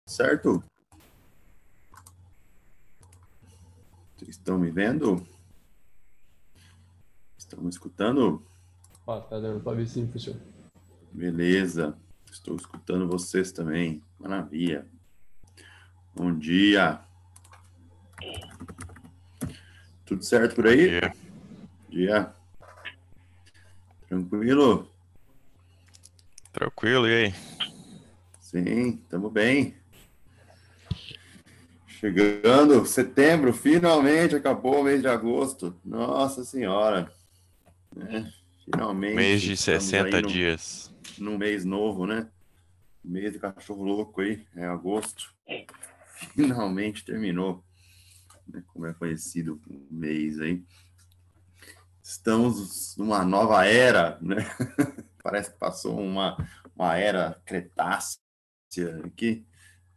Certo? Vocês estão me vendo? Estão me escutando? Ó, tá dando pra ver sim, professor. Beleza. Estou escutando vocês também. Maravilha. Bom dia. Tudo certo por aí? Bom dia. Tranquilo? Tranquilo, e aí? Sim, estamos bem. Chegando setembro, finalmente acabou o mês de agosto. Nossa Senhora. Finalmente. Mês de Estamos aí 60 dias. num mês novo, né? Mês de cachorro louco aí, é agosto. Finalmente terminou, né? Como é conhecido o mês aí. Estamos numa nova era, né? Parece que passou uma era cretácea aqui,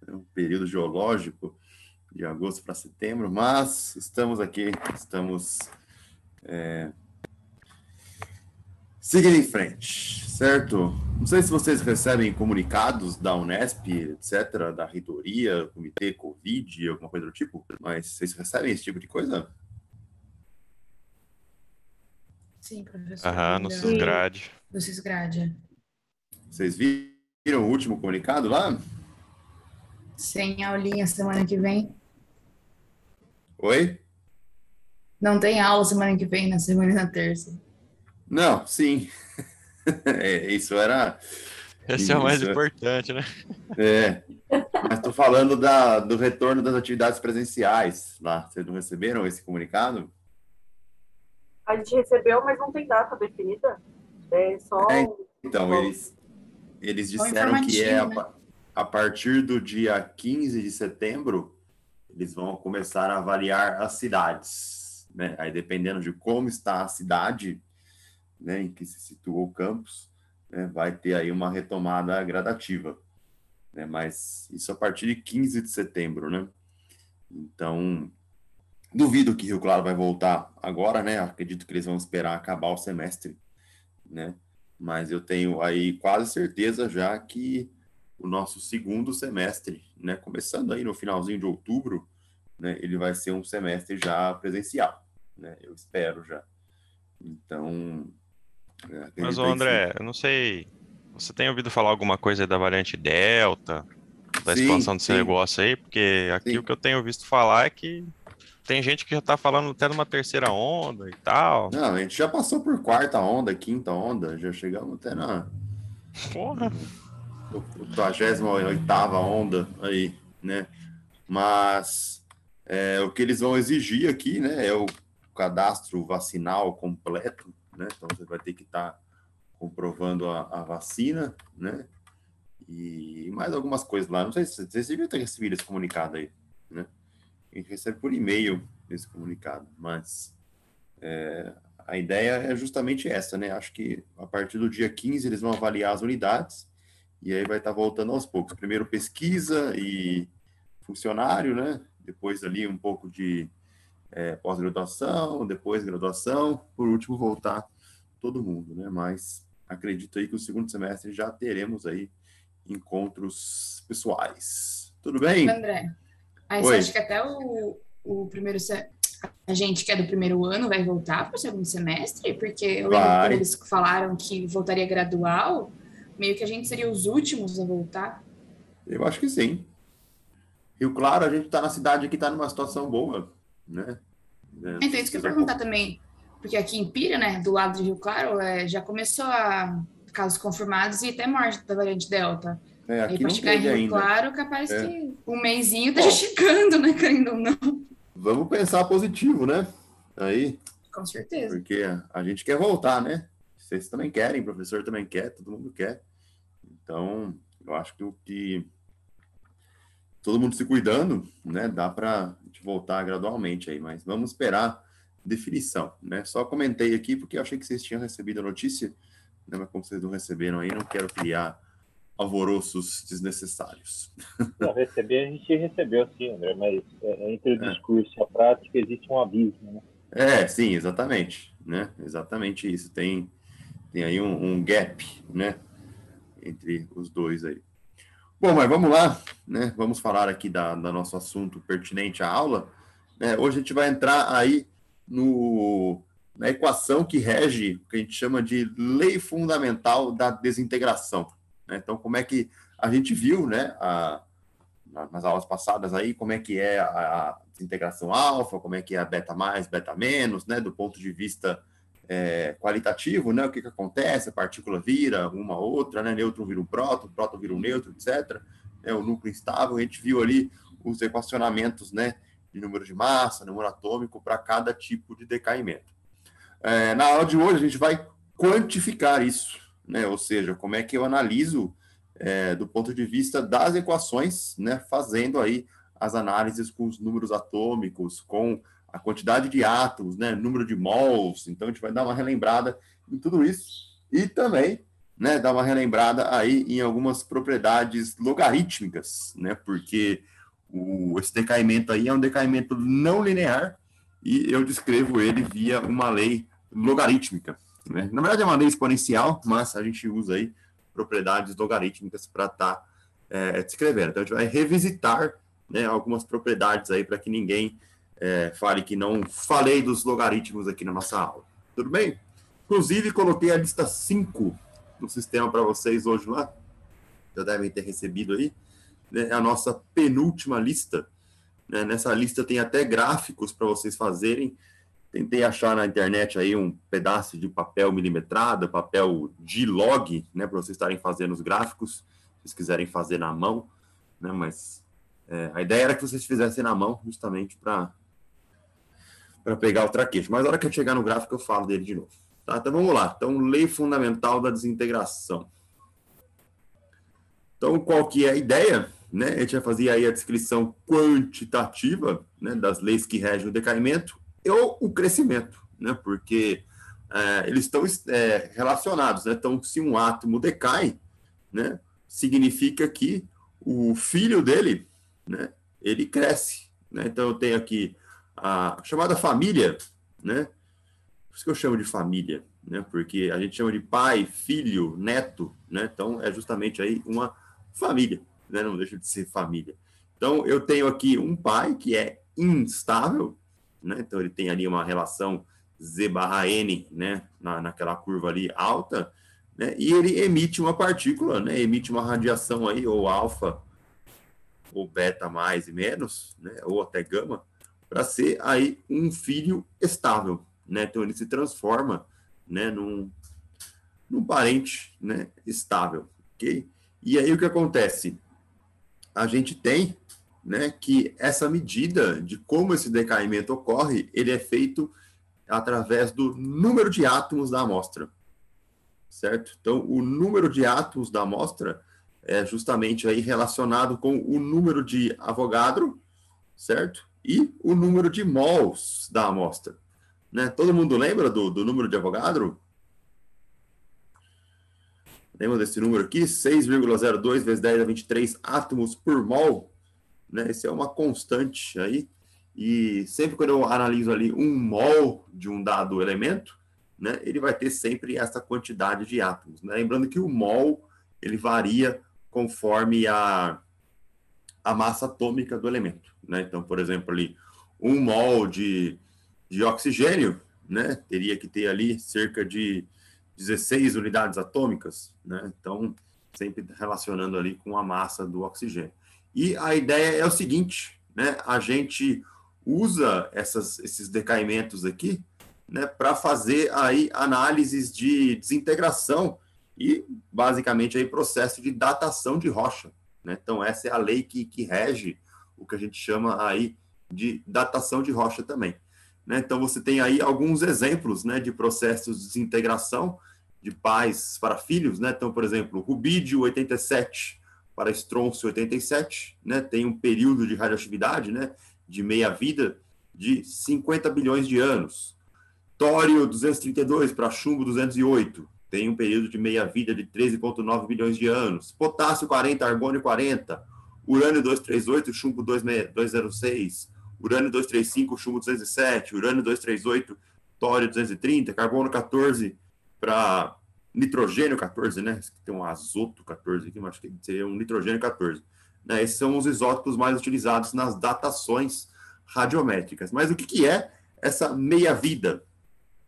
um período geológico de agosto para setembro, mas estamos aqui, estamos seguindo em frente, certo? Não sei se vocês recebem comunicados da Unesp, etc., da reitoria, comitê Covid, alguma coisa do tipo, mas vocês recebem esse tipo de coisa? Sim, professor. Aham, no Cisgrade. Do Cisgrade. Vocês viram o último comunicado lá? Sem aulinha semana que vem. Oi? Não tem aula semana que vem, na segunda e na terça. Não, sim. Isso era... Esse é o mais importante, né? Mas estou falando do retorno das atividades presenciais lá. Vocês não receberam esse comunicado? A gente recebeu, mas não tem data definida. É só... Então, eles disseram que né? a partir do dia 15 de setembro, eles vão começar a avaliar as cidades, né? Aí, dependendo de como está a cidade, né, em que se situa o campus, né, vai ter aí uma retomada gradativa, né? Mas isso a partir de 15 de setembro, né? Então, duvido que Rio Claro vai voltar agora, né? Acredito que eles vão esperar acabar o semestre, né? Mas eu tenho aí quase certeza já que o nosso segundo semestre, né, começando aí no finalzinho de outubro, né, ele vai ser um semestre já presencial, né? Eu espero já. Então, Mas, acredito ô aí que André, eu não sei, você tem ouvido falar alguma coisa aí da variante Delta, da expansão desse sim, negócio aí? Porque aqui o que eu tenho visto falar é que tem gente que já tá falando até numa terceira onda e tal. Não, a gente já passou por quarta onda, quinta onda, já chegamos até na Porra! 88ª onda aí, né? Mas o que eles vão exigir aqui, né, é o cadastro vacinal completo, né? Então você vai ter que estar comprovando a vacina, né? E mais algumas coisas lá. Não sei se vocês deviam ter recebido esse comunicado aí, né? A gente recebe por e-mail esse comunicado, mas a ideia é justamente essa, né? Acho que a partir do dia 15 eles vão avaliar as unidades e aí vai estar voltando aos poucos. Primeiro pesquisa e funcionário, né? Depois ali um pouco de pós-graduação, depois graduação, por último voltar todo mundo, né? Mas acredito aí que o segundo semestre já teremos aí encontros pessoais. Tudo bem? André, aí Oi. você acha que até o primeiro... A gente que é do primeiro ano vai voltar para o segundo semestre? Porque eu lembro que quando eles falaram que voltaria gradual, meio que a gente seria os últimos a voltar. Eu acho que sim. Rio Claro, a gente está na cidade que está numa situação boa, né? Então, isso que eu ia perguntar também, porque aqui em Pira, né, do lado de Rio Claro, já começou a casos confirmados e até morte da variante Delta. Aqui para não chegar em teve Rio ainda. Claro, capaz que um mesinho tá chegando, né, querendo ou não. Vamos pensar positivo, né? Aí. Com certeza. Porque a gente quer voltar, né? Vocês também querem, o professor também quer, todo mundo quer. Então, eu acho que todo mundo se cuidando, né? Dá para voltar gradualmente aí, mas vamos esperar definição, né? Só comentei aqui porque eu achei que vocês tinham recebido a notícia, né? Mas como vocês não receberam aí, não quero criar alvoroços desnecessários. Não, receber, a gente recebeu sim, André, mas entre o discurso e a prática existe um abismo, né? Sim, exatamente, né? Exatamente isso. Tem aí um gap, né? Entre os dois aí. Bom, mas vamos lá, né? Vamos falar aqui da nosso assunto pertinente à aula. Né? Hoje a gente vai entrar aí na equação que rege o que a gente chama de lei fundamental da desintegração. Né? Então, como é que a gente viu, né, nas aulas passadas aí, como é que é a desintegração alfa, como é que é a beta mais, beta menos, né, do ponto de vista qualitativo, né, o que acontece, a partícula vira uma outra, né, nêutron vira um próton vira um nêutron, etc. O núcleo instável, a gente viu ali os equacionamentos, né, de número de massa, número atômico para cada tipo de decaimento. Na aula de hoje a gente vai quantificar isso, né, ou seja, como é que eu analiso do ponto de vista das equações, né, fazendo aí as análises com os números atômicos, com a quantidade de átomos, né, número de mols. Então, a gente vai dar uma relembrada em tudo isso e também, né, dar uma relembrada aí em algumas propriedades logarítmicas, né, porque esse decaimento aí é um decaimento não linear e eu descrevo ele via uma lei logarítmica, né? Na verdade, é uma lei exponencial, mas a gente usa aí propriedades logarítmicas para estar descrevendo. Então, a gente vai revisitar, né, algumas propriedades aí para que ninguém fale que não falei dos logaritmos aqui na nossa aula. Tudo bem? Inclusive, coloquei a lista 5 no sistema para vocês hoje lá. Já devem ter recebido aí. Né, a nossa penúltima lista. Né, nessa lista tem até gráficos para vocês fazerem. Tentei achar na internet aí um pedaço de papel milimetrado, papel de log, né, para vocês estarem fazendo os gráficos, se vocês quiserem fazer na mão, né, mas a ideia era que vocês fizessem na mão, justamente para pegar o traquejo. Mas na hora que eu chegar no gráfico, eu falo dele de novo. Tá? Então, vamos lá. Então, lei fundamental da desintegração. Então, qual que é a ideia? Né? A gente vai fazer aí a descrição quantitativa, né, das leis que regem o decaimento ou o crescimento, né? Porque eles estão relacionados, né? Então, se um átomo decai, né, significa que o filho dele, né, ele cresce, né? Então, eu tenho aqui a chamada família, né? Por isso que eu chamo de família, né? Porque a gente chama de pai, filho, neto, né? Então, é justamente aí uma família, né? Não deixa de ser família. Então, eu tenho aqui um pai que é instável, né? Então, ele tem ali uma relação Z/N, né, naquela curva ali alta, né? E ele emite uma partícula, né? Emite uma radiação aí, ou alfa, ou beta mais e menos, né? Ou até gama, para ser aí um filho estável, né? Então, ele se transforma, né, num parente, né, estável, ok? E aí, o que acontece? A gente tem, né, que essa medida de como esse decaimento ocorre, ele é feito através do número de átomos da amostra, certo? Então, o número de átomos da amostra é justamente aí relacionado com o número de Avogadro, certo? E o número de mols da amostra, né? Todo mundo lembra do número de Avogadro? Lembra desse número aqui? 6,02 vezes 10 a 23 átomos por mol, né? Esse é uma constante aí. E sempre quando eu analiso ali um mol de um dado elemento, né, ele vai ter sempre essa quantidade de átomos, né? Lembrando que o mol, ele varia conforme a massa atômica do elemento, né? Então, por exemplo, ali, um mol de oxigênio, né, teria que ter ali cerca de 16 unidades atômicas, né? Então, sempre relacionando ali com a massa do oxigênio. E a ideia é o seguinte, né? A gente usa esses decaimentos aqui, né, para fazer aí análises de desintegração e, basicamente, aí processo de datação de rocha, né? Então, essa é a lei que rege o que a gente chama aí de datação de rocha também, né? Então, você tem aí alguns exemplos, né, de processos de desintegração de pais para filhos, né? Então, por exemplo, rubídio 87 para estrôncio 87, né? Tem um período de radioatividade, né, de meia-vida de 50 bilhões de anos. Tório 232 para chumbo 208, tem um período de meia-vida de 13,9 bilhões de anos. Potássio 40, argônio 40, urânio 238, chumbo 206, urânio 235, chumbo 207, urânio 238, tório 230, carbono 14 para nitrogênio 14, né? Tem um azoto 14 aqui, mas acho que seria um nitrogênio 14. Né? Esses são os isótopos mais utilizados nas datações radiométricas. Mas o que é essa meia-vida?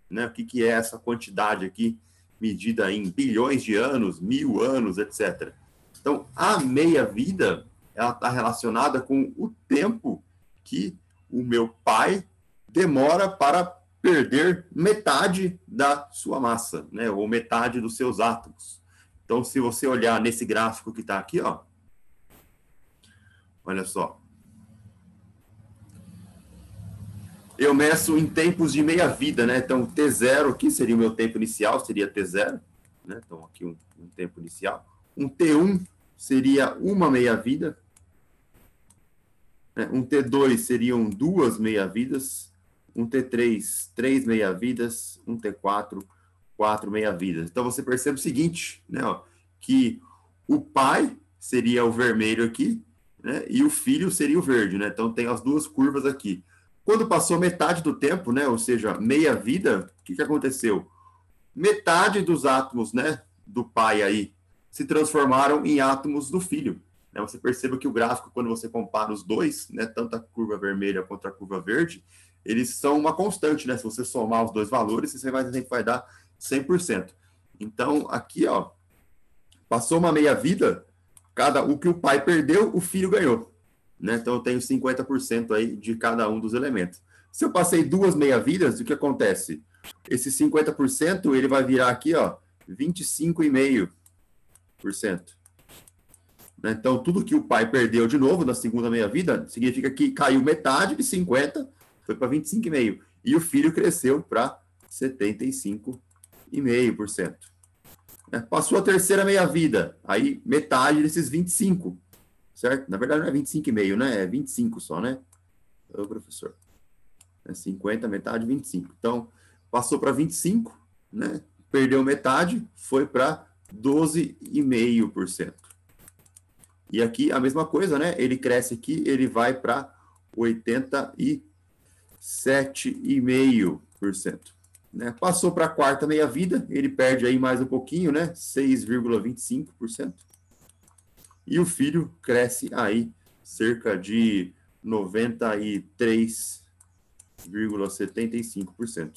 Né? O que é essa quantidade aqui, medida em bilhões de anos, 1000 anos, etc. Então, a meia-vida, ela está relacionada com o tempo que o meu pai demora para perder metade da sua massa, né? Ou metade dos seus átomos. Então, se você olhar nesse gráfico que está aqui, ó, olha só. Eu meço em tempos de meia-vida, né? Então, T0 aqui seria o meu tempo inicial, seria T0, né? Então, aqui um tempo inicial. Um T1 seria uma meia-vida. Né? Um T2 seriam 2 meia-vidas. Um T3, 3 meia-vidas. Um T4, 4 meia-vidas. Então, você percebe o seguinte, né? Ó, que o pai seria o vermelho aqui, né? E o filho seria o verde, né? Então, tem as duas curvas aqui. Quando passou metade do tempo, né? Ou seja, meia-vida, o que aconteceu? Metade dos átomos, né? Do pai aí se transformaram em átomos do filho. Né? Você perceba que o gráfico, quando você compara os dois, né? Tanto a curva vermelha quanto a curva verde, eles são uma constante, né? Se você somar os dois valores, você vai dar 100%. Então, aqui, ó, passou uma meia-vida, o que o pai perdeu, o filho ganhou. Né? Então, eu tenho 50% aí de cada um dos elementos. Se eu passei 2 meia-vidas, o que acontece? Esse 50%, ele vai virar aqui, ó, 25,5%. Né? Então, tudo que o pai perdeu de novo na segunda meia-vida, significa que caiu metade de 50%, foi para 25,5%. E o filho cresceu para 75,5%. Né? Passou a terceira meia-vida, aí metade desses 25%. Certo? Na verdade, não é 25,5, né? É 25 só, né? Ô, professor. É 50, metade, 25. Então, passou para 25, né? Perdeu metade, foi para 12,5%. E aqui, a mesma coisa, né? Ele cresce aqui, ele vai para 87,5%. Né? Passou para a quarta meia-vida, ele perde aí mais um pouquinho, né? 6,25%. E o filho cresce aí cerca de 93,75%.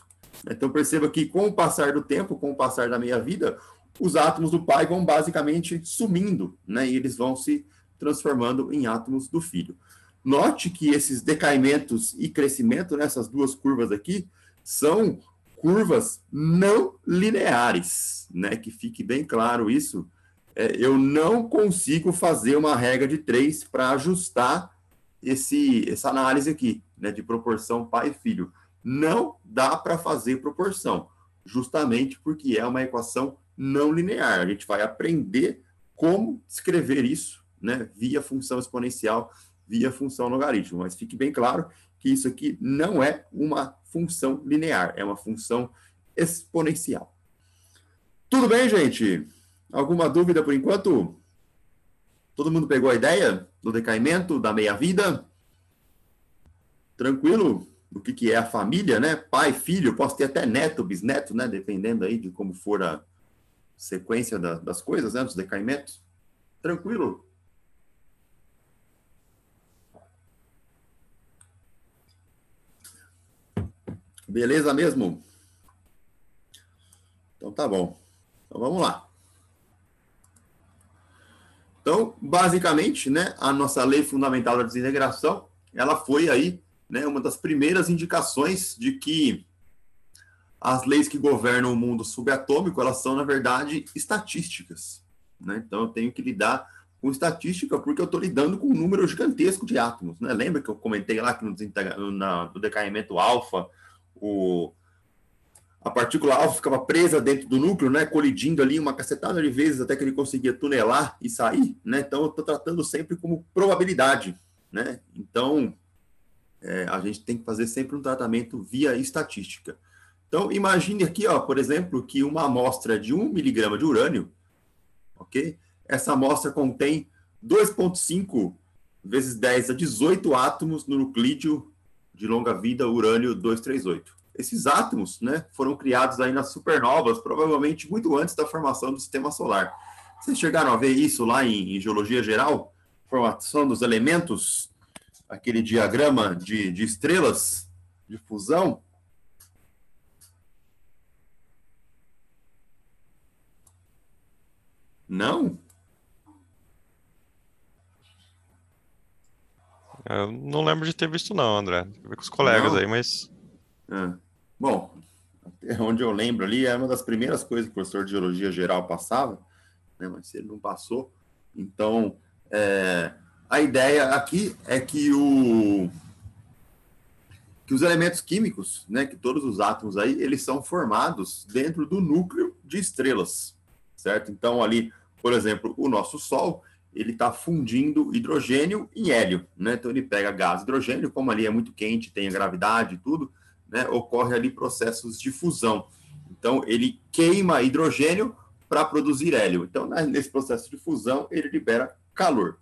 Então, perceba que com o passar do tempo, com o passar da meia-vida, os átomos do pai vão basicamente sumindo, né? E eles vão se transformando em átomos do filho. Note que esses decaimentos e crescimento, nessas duas curvas aqui, são curvas não lineares, né? Que fique bem claro isso. Eu não consigo fazer uma regra de 3 para ajustar essa análise aqui, né, de proporção pai e filho. Não dá para fazer proporção, justamente porque é uma equação não linear. A gente vai aprender como escrever isso, né, via função exponencial, via função logaritmo. Mas fique bem claro que isso aqui não é uma função linear, é uma função exponencial. Tudo bem, gente? Alguma dúvida por enquanto? Todo mundo pegou a ideia do decaimento, da meia-vida? Tranquilo? O que é a família, né? Pai, filho, posso ter até neto, bisneto, né? Dependendo aí de como for a sequência das coisas, né? Dos decaimentos. Tranquilo? Beleza mesmo? Então tá bom. Então vamos lá. Então, basicamente, né, a nossa lei fundamental da desintegração, ela foi aí, né, uma das primeiras indicações de que as leis que governam o mundo subatômico, elas são, na verdade, estatísticas. Né? Então, eu tenho que lidar com estatística porque eu estou lidando com um número gigantesco de átomos. Né? Lembra que eu comentei lá que no decaimento alfa, a partícula alfa ficava presa dentro do núcleo, né, colidindo ali uma cacetada de vezes até que ele conseguia tunelar e sair, né? Então eu estou tratando sempre como probabilidade, né? Então a gente tem que fazer sempre um tratamento via estatística. Então imagine aqui, ó, por exemplo, que uma amostra de 1 miligrama de urânio, ok? Essa amostra contém 2,5 vezes 10 a 18 átomos no nuclídeo de longa vida urânio 238. esses átomos, né, foram criados aí nas supernovas, provavelmente muito antes da formação do sistema solar. Vocês chegaram a ver isso lá em geologia geral? Formação dos elementos, aquele diagrama de estrelas de fusão? Não? Eu não lembro de ter visto, não, André. Tem que ver com os colegas Não? aí, mas. Bom, até onde eu lembro ali, é uma das primeiras coisas que o professor de geologia geral passava, né, mas ele não passou. Então, a ideia aqui é que os elementos químicos, né, que todos os átomos aí, eles são formados dentro do núcleo de estrelas, certo? Então, ali, por exemplo, o nosso Sol, ele está fundindo hidrogênio em hélio, né? Então, ele pega gás hidrogênio, como ali é muito quente, tem a gravidade e tudo, né, ocorre ali processos de fusão. Então, ele queima hidrogênio para produzir hélio. Então, nesse processo de fusão, ele libera calor,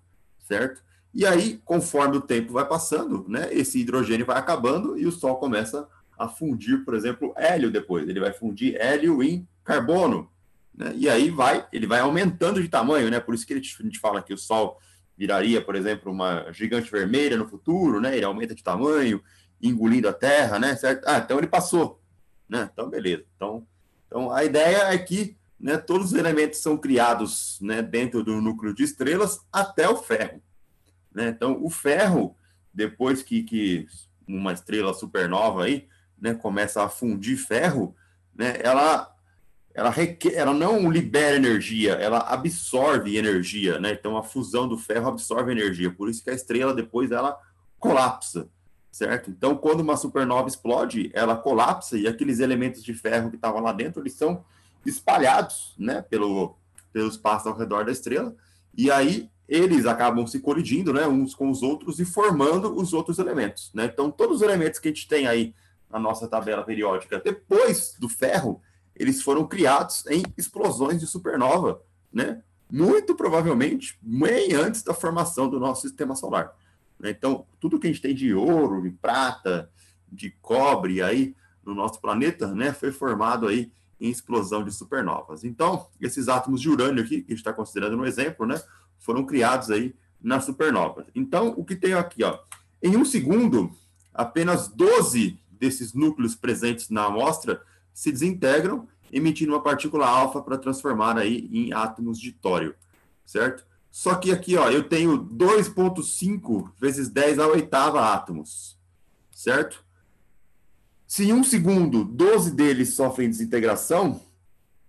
certo? E aí, conforme o tempo vai passando, né, esse hidrogênio vai acabando e o Sol começa a fundir, por exemplo, hélio depois. Ele vai fundir hélio em carbono, né? E aí ele vai aumentando de tamanho, né? Por isso que a gente fala que o Sol viraria, por exemplo, uma gigante vermelha no futuro, né? Ele aumenta de tamanho, engolindo a Terra, né? Certo? Então ele passou, né? Então, beleza. Então a ideia é que, né, todos os elementos são criados, né, dentro do núcleo de estrelas até o ferro, né? Então, o ferro, depois que uma estrela supernova aí, né, começa a fundir ferro, né, ela não libera energia, ela absorve energia, né? Então, a fusão do ferro absorve energia, por isso que a estrela depois ela colapsa, certo? Então, quando uma supernova explode, ela colapsa e aqueles elementos de ferro que estavam lá dentro, eles são espalhados, né, pelo espaço ao redor da estrela, e aí eles acabam se colidindo, né, uns com os outros e formando os outros elementos, né? Então, todos os elementos que a gente tem aí na nossa tabela periódica, depois do ferro, eles foram criados em explosões de supernova, né? Muito provavelmente bem antes da formação do nosso sistema solar. Então, tudo que a gente tem de ouro, de prata, de cobre aí no nosso planeta, né, foi formado aí em explosão de supernovas. Então, esses átomos de urânio aqui, que a gente está considerando um exemplo, né, foram criados aí nas supernovas. Então, o que tem aqui, ó, em um segundo, apenas 12 desses núcleos presentes na amostra se desintegram, emitindo uma partícula alfa para transformar aí em átomos de tório, certo? Só que aqui, ó, eu tenho 2,5 vezes 10 à oitava átomos, certo? Se em um segundo 12 deles sofrem desintegração,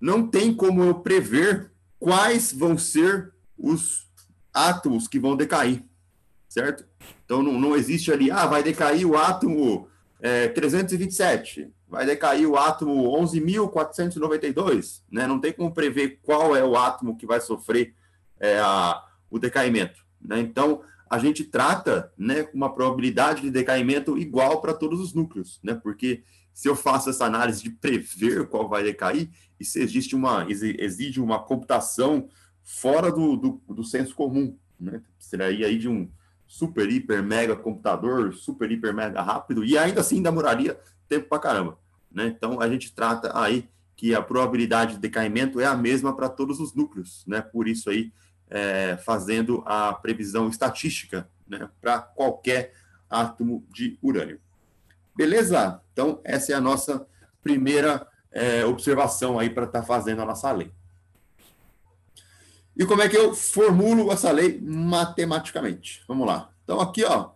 não tem como eu prever quais vão ser os átomos que vão decair, certo? Então, não existe ali, vai decair o átomo 327, vai decair o átomo 11.492, né? Não tem como prever qual é o átomo que vai sofrer o decaimento, né? Então, a gente trata, né, com uma probabilidade de decaimento igual para todos os núcleos, né? Porque se eu faço essa análise de prever qual vai decair, isso exige uma computação fora do senso comum, né? Seria aí de um super, hiper, mega computador, super, hiper, mega rápido, e ainda assim demoraria tempo pra caramba, né? Então, a gente trata aí que a probabilidade de decaimento é a mesma para todos os núcleos, né? Por isso aí, fazendo a previsão estatística, né, para qualquer átomo de urânio. Beleza? Então, essa é a nossa primeira observação aí para estar fazendo a nossa lei. E como é que eu formulo essa lei matematicamente? Vamos lá. Então, aqui, ó,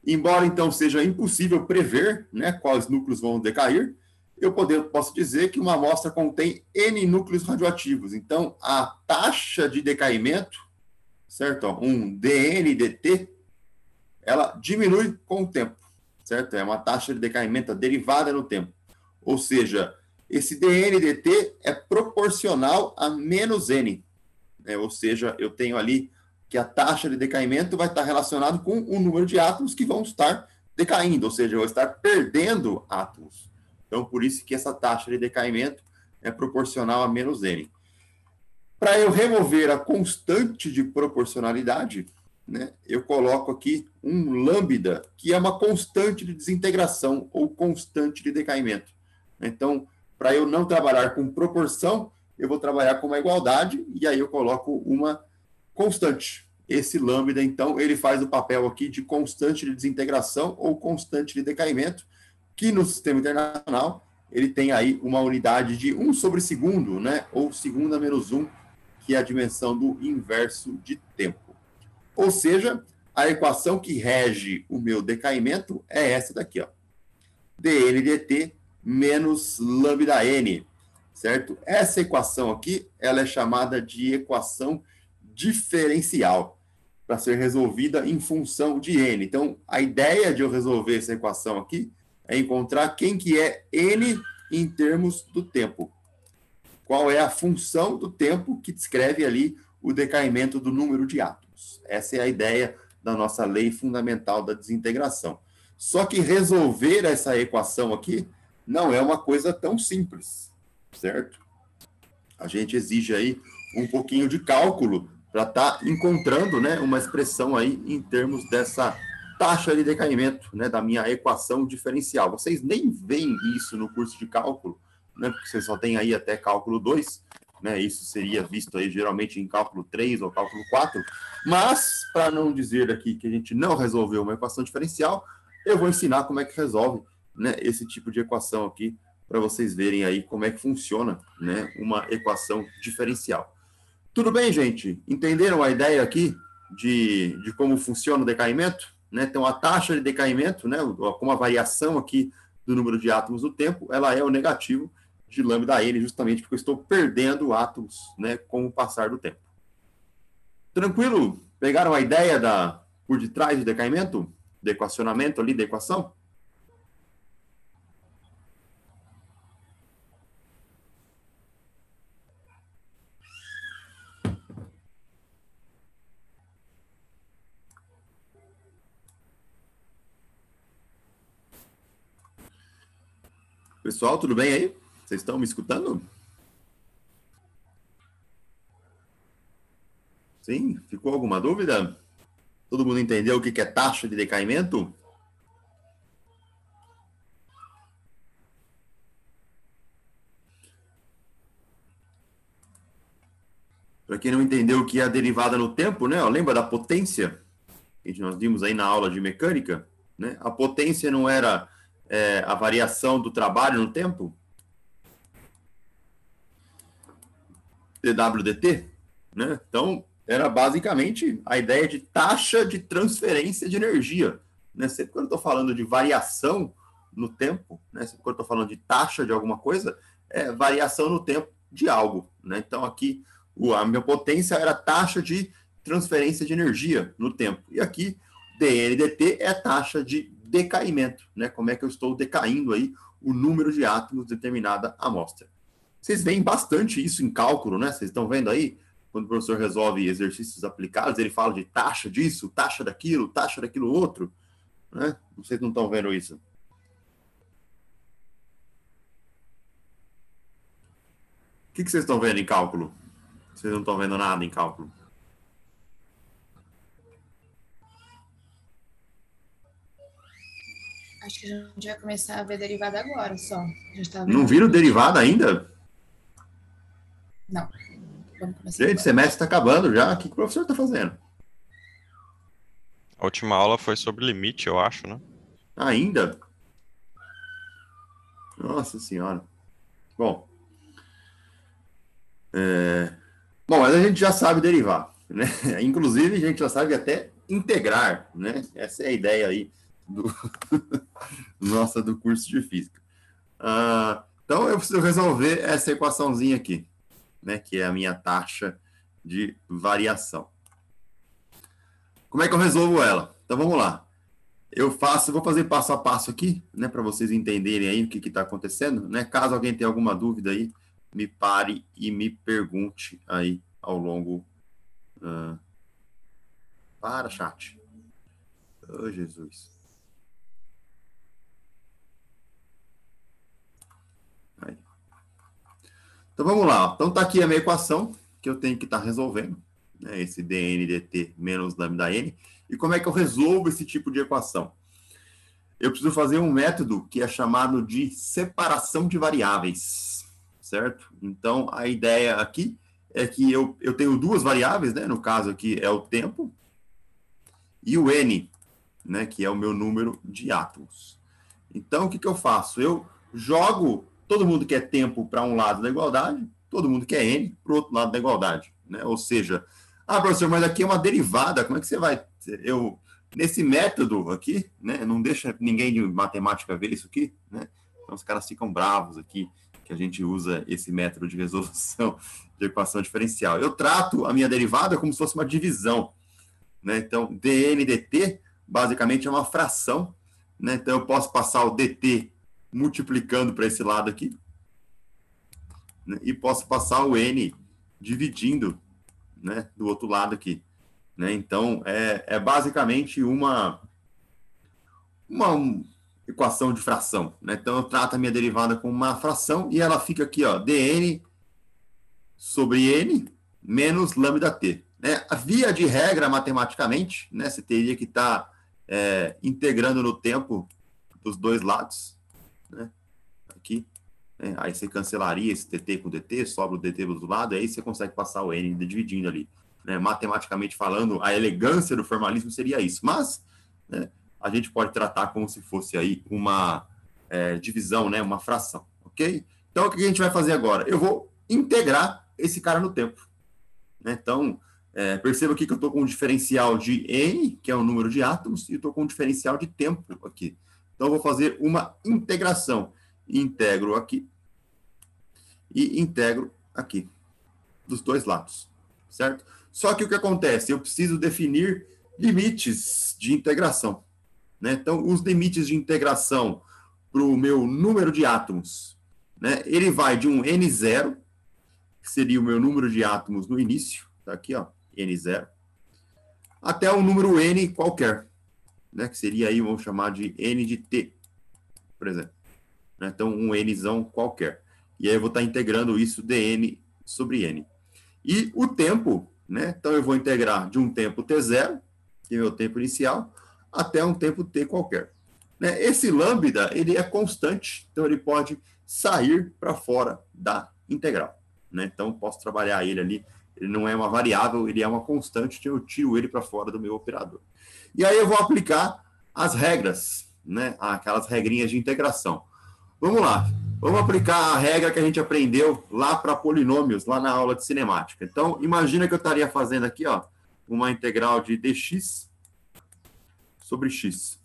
embora então seja impossível prever, né, quais núcleos vão decair, eu posso dizer que uma amostra contém N núcleos radioativos. Então, a taxa de decaimento, certo? Um DN/dt, ela diminui com o tempo, certo? É uma taxa de decaimento derivada no tempo. Ou seja, esse DN/dt é proporcional a menos N. Ou seja, eu tenho ali que a taxa de decaimento vai estar relacionada com o número de átomos que vão estar decaindo, ou seja, eu vou estar perdendo átomos. Então, por isso que essa taxa de decaimento é proporcional a menos N. Para eu remover a constante de proporcionalidade, né, eu coloco aqui um lambda, que é uma constante de desintegração ou constante de decaimento. Então, para eu não trabalhar com proporção, eu vou trabalhar com uma igualdade, e aí eu coloco uma constante. Esse lambda, então, ele faz o papel aqui de constante de desintegração ou constante de decaimento, que no sistema internacional, ele tem aí uma unidade de 1 sobre segundo, né? Ou segunda menos 1, que é a dimensão do inverso de tempo. Ou seja, a equação que rege o meu decaimento é essa daqui, ó. dN dt menos lambda n, certo? Essa equação aqui, ela é chamada de equação diferencial, para ser resolvida em função de n. Então, a ideia de eu resolver essa equação aqui é encontrar quem que é n em termos do tempo. Qual é a função do tempo que descreve ali o decaimento do número de átomos. Essa é a ideia da nossa lei fundamental da desintegração. Só que resolver essa equação aqui não é uma coisa tão simples, certo? A gente exige aí um pouquinho de cálculo para estar encontrando, né, uma expressão aí em termos dessa taxa de decaimento, né, da minha equação diferencial. Vocês nem veem isso no curso de cálculo, né, porque vocês só tem aí até cálculo 2, né, isso seria visto aí geralmente em cálculo 3 ou cálculo 4, mas, para não dizer aqui que a gente não resolveu uma equação diferencial, eu vou ensinar como é que resolve, né, esse tipo de equação aqui, para vocês verem aí como é que funciona, né, uma equação diferencial. Tudo bem, gente? Entenderam a ideia aqui de como funciona o decaimento? Né? Então, a taxa de decaimento, né, com a variação aqui do número de átomos do tempo, ela é o negativo de lambda n, justamente porque eu estou perdendo átomos, né, com o passar do tempo. Tranquilo? Pegaram a ideia por detrás do decaimento? Do equacionamento ali da equação? Pessoal, tudo bem aí? Vocês estão me escutando? Sim? Ficou alguma dúvida? Todo mundo entendeu o que é taxa de decaimento? Para quem não entendeu o que é a derivada no tempo, né? Lembra da potência? Que nós vimos aí na aula de mecânica, né? A potência não era a variação do trabalho no tempo? dWdt, né? Então, era basicamente a ideia de taxa de transferência de energia, né? Sempre quando eu estou falando de variação no tempo, né? Sempre quando eu estou falando de taxa de alguma coisa, é variação no tempo de algo, né? Então, aqui, a minha potência era taxa de transferência de energia no tempo. E aqui, dN dt é a taxa de decaimento, né? Como é que eu estou decaindo aí o número de átomos de determinada amostra. Vocês veem bastante isso em cálculo, né? Vocês estão vendo aí, quando o professor resolve exercícios aplicados, ele fala de taxa disso, taxa daquilo outro, né? Vocês não estão vendo isso? O que vocês estão vendo em cálculo? Vocês não estão vendo nada em cálculo? Acho que a gente vai começar a ver derivada agora só. A gente tá vendo. Não viram derivada ainda? Não. Vamos começar Gente, agora. o semestre está acabando já. O que o professor está fazendo? A última aula foi sobre limite, eu acho, né? Ainda? Nossa Senhora. Bom. Bom, mas a gente já sabe derivar, né? Inclusive, a gente já sabe até integrar, né? Essa é a ideia aí do curso de física. Então, eu preciso resolver essa equaçãozinha aqui, né? Que é a minha taxa de variação. Como é que eu resolvo ela? Então, vamos lá. Vou fazer passo a passo aqui, né? Para vocês entenderem aí o que está acontecendo, né? Caso alguém tenha alguma dúvida aí, me pare e me pergunte aí ao longo... Para, chat. Oh, Jesus. Aí. Então, vamos lá. Então, está aqui a minha equação que eu tenho que estar resolvendo, né? Esse dN dt menos lambda n. E como é que eu resolvo esse tipo de equação? eu preciso fazer um método que é chamado de separação de variáveis, certo? Então, a ideia aqui é que eu tenho duas variáveis, né? No caso aqui é o tempo e o N, né? Que é o meu número de átomos. Então, o que eu faço? Eu jogo todo mundo que é tempo para um lado da igualdade, todo mundo que é N para o outro lado da igualdade, né? Ou seja, professor, mas aqui é uma derivada, como é que você vai... Nesse método aqui, né, não deixa ninguém de matemática ver isso aqui, né? Então os caras ficam bravos aqui, que a gente usa esse método de resolução de equação diferencial. Eu trato a minha derivada como se fosse uma divisão, né? Então, dn dt, basicamente, é uma fração, né? Então, eu posso passar o dt multiplicando para esse lado aqui, né? E posso passar o n dividindo, né, do outro lado aqui. Né? Então, é basicamente uma equação de fração. Né? Então, eu trato a minha derivada como uma fração e ela fica aqui, ó, dn sobre n menos lambda t. Né? Via de regra, matematicamente, né, você teria que estar integrando no tempo dos dois lados. Né? Aqui. Né? Aí você cancelaria esse dt com dt, sobra o dt do outro lado, aí você consegue passar o n dividindo ali. Né, matematicamente falando, a elegância do formalismo seria isso. Mas, né, a gente pode tratar como se fosse aí uma divisão, né, uma fração, ok? Então, o que a gente vai fazer agora? Eu vou integrar esse cara no tempo. Né? Então, perceba aqui que eu estou com um diferencial de n, que é o número de átomos, e estou com um diferencial de tempo aqui. Então, eu vou fazer uma integração. Integro aqui e integro aqui, dos dois lados, certo? Só que o que acontece? Eu preciso definir limites de integração. Né? Então, os limites de integração para o meu número de átomos, né? Ele vai de um N0, que seria o meu número de átomos no início, tá aqui, ó, N0, até um número N qualquer, né? Que seria aí, vamos chamar de N de T, por exemplo. Né? Então, um Nzão qualquer. E aí eu vou estar integrando isso dN sobre N. E o tempo... Né? Então, eu vou integrar de um tempo t0, que é o meu tempo inicial, até um tempo t qualquer. Né? Esse lambda, ele é constante, então ele pode sair para fora da integral. Né? Então, posso trabalhar ele ali, ele não é uma variável, ele é uma constante, então eu tiro ele para fora do meu operador. E aí eu vou aplicar as regras, né? Aquelas regrinhas de integração. Vamos lá. Vamos aplicar a regra que a gente aprendeu lá para polinômios, lá na aula de cinemática. Então, imagina que eu estaria fazendo aqui, ó, uma integral de dx sobre x.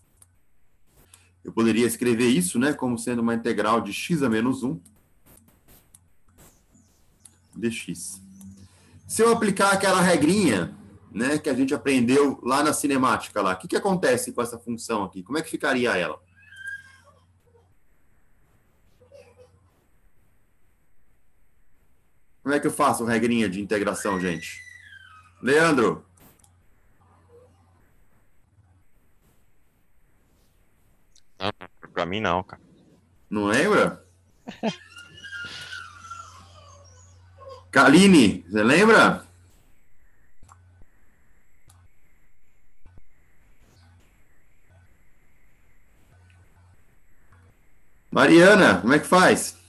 Eu poderia escrever isso, né, como sendo uma integral de x a menos 1 dx. Se eu aplicar aquela regrinha, né, que a gente aprendeu lá na cinemática, lá, o que acontece com essa função aqui? Como é que ficaria ela? Como é que eu faço regrinha de integração, gente? Leandro? Não, pra mim não, cara. Não lembra? Kaline, você lembra? Mariana, como é que faz?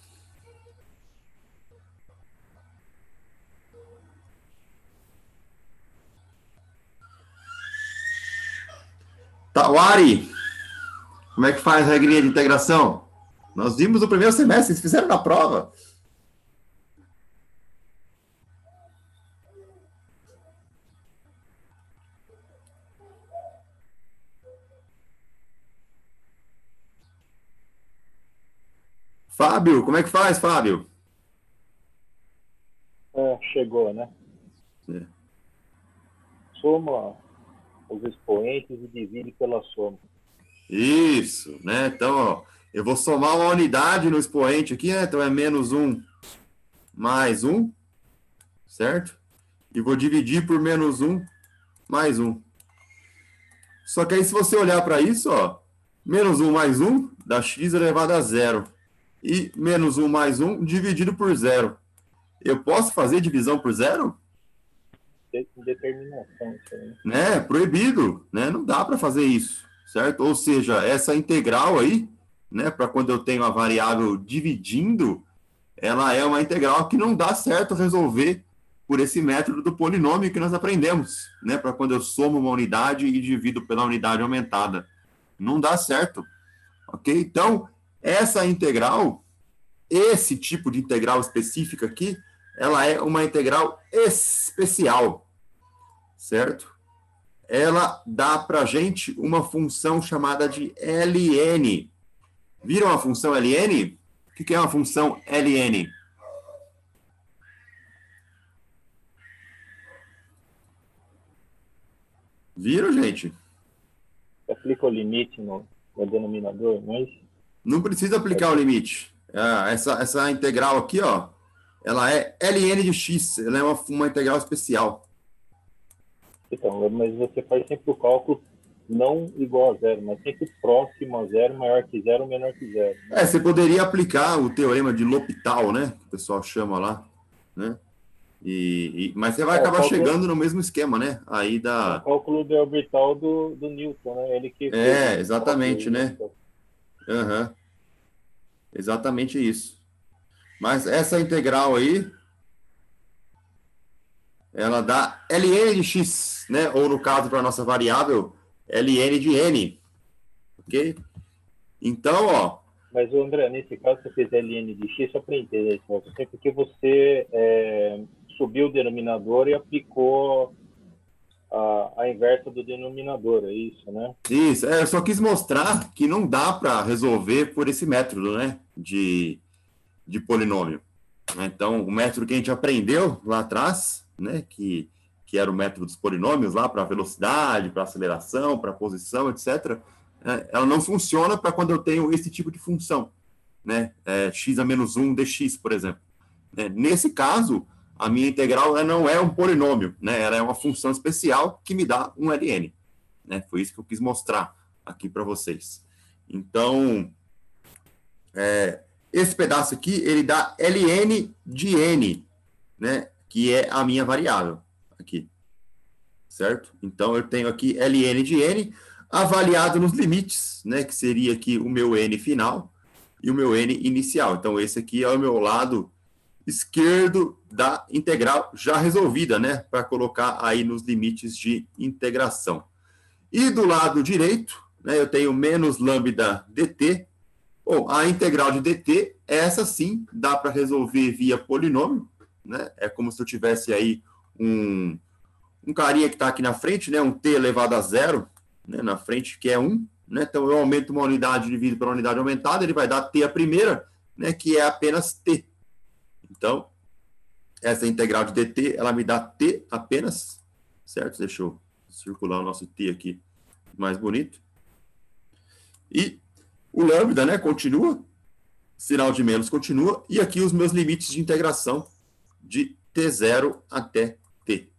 Tawari, como é que faz a regrinha de integração? Nós vimos no primeiro semestre, vocês fizeram na prova. Fábio, como é que faz, Fábio? Chegou, né? É. Soma os expoentes e divide pela soma. Isso, né? Então, ó, eu vou somar uma unidade no expoente aqui, né? Então, é menos 1 mais 1, certo? E vou dividir por menos 1 mais 1. Só que aí, se você olhar para isso, ó, menos 1 mais 1 dá x elevado a 0. E menos 1 mais 1 dividido por 0. Eu posso fazer divisão por 0? Determinação. Né? Proibido, né? Não dá para fazer isso, certo? Ou seja, essa integral aí, né, para quando eu tenho a variável dividindo, ela é uma integral que não dá certo resolver por esse método do polinômio que nós aprendemos, né, para quando eu somo uma unidade e divido pela unidade aumentada. Não dá certo, ok? Então, essa integral, esse tipo de integral específica aqui, ela é uma integral especial, certo? Ela dá para a gente uma função chamada de ln. Viram a função ln? O que é uma função ln? Viram, gente? Aplica o limite no denominador, mas... Não precisa aplicar o limite. Essa integral aqui, ó, ela é ln de x. Ela é uma integral especial. Então, mas você faz sempre o cálculo não igual a zero, mas sempre próximo a zero, maior que zero, menor que zero. Né? Você poderia aplicar o teorema de L'Hopital, né? Que o pessoal chama lá, né? Mas você vai acabar chegando no mesmo esquema, né? Aí da... O cálculo de orbital do Newton, né? Ele que exatamente, né? Uhum. Exatamente isso. Mas essa integral aí, ela dá ln de x, né? Ou no caso para a nossa variável, ln de n. Ok? Então, ó... Mas, André, nesse caso, você fez ln de x, só para entender, porque você subiu o denominador e aplicou a inversa do denominador, é isso, né? Isso, eu só quis mostrar que não dá para resolver por esse método, né, de polinômio. Então, o método que a gente aprendeu lá atrás, né, que era o método dos polinômios lá para velocidade, para aceleração, para posição, etc., ela não funciona para quando eu tenho esse tipo de função, né, x a menos 1 dx, por exemplo. Nesse caso, a minha integral ela não é um polinômio, né? Ela é uma função especial que me dá um ln. Né? Foi isso que eu quis mostrar aqui para vocês. Então, esse pedaço aqui, ele dá ln de n, né? Que é a minha variável aqui. Certo? Então, eu tenho aqui ln de n avaliado nos limites, né? Que seria aqui o meu n final e o meu n inicial. Então, esse aqui é o meu lado esquerdo da integral já resolvida, né? Para colocar aí nos limites de integração. E do lado direito, né, eu tenho menos lambda dt. Bom, a integral de dt, essa sim, dá para resolver via polinômio, né? É como se eu tivesse aí um carinha que está aqui na frente, né? Um t elevado a zero, né? Na frente, que é 1. Né? Então, eu aumento uma unidade dividido pela unidade aumentada, ele vai dar t a primeira, né? Que é apenas t. Então, essa integral de dt, ela me dá t apenas, certo? Deixa eu circular o nosso t aqui mais bonito. E o lambda, né, continua, sinal de menos continua, e aqui os meus limites de integração de t0 até t,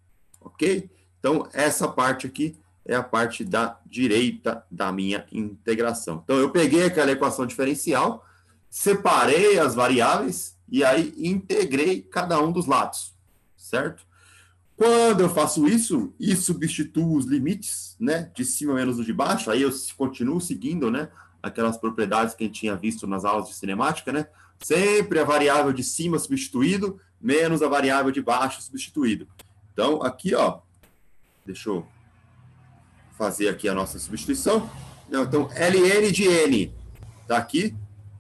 ok? Então, essa parte aqui é a parte da direita da minha integração. Então, eu peguei aquela equação diferencial, separei as variáveis, e aí integrei cada um dos lados, certo? Quando eu faço isso e substituo os limites, né, de cima menos o de baixo, aí eu continuo seguindo, né, aquelas propriedades que a gente tinha visto nas aulas de cinemática, né? Sempre a variável de cima substituído, menos a variável de baixo substituído. Então, aqui, ó, deixa eu fazer aqui a nossa substituição. Então, ln de n está aqui,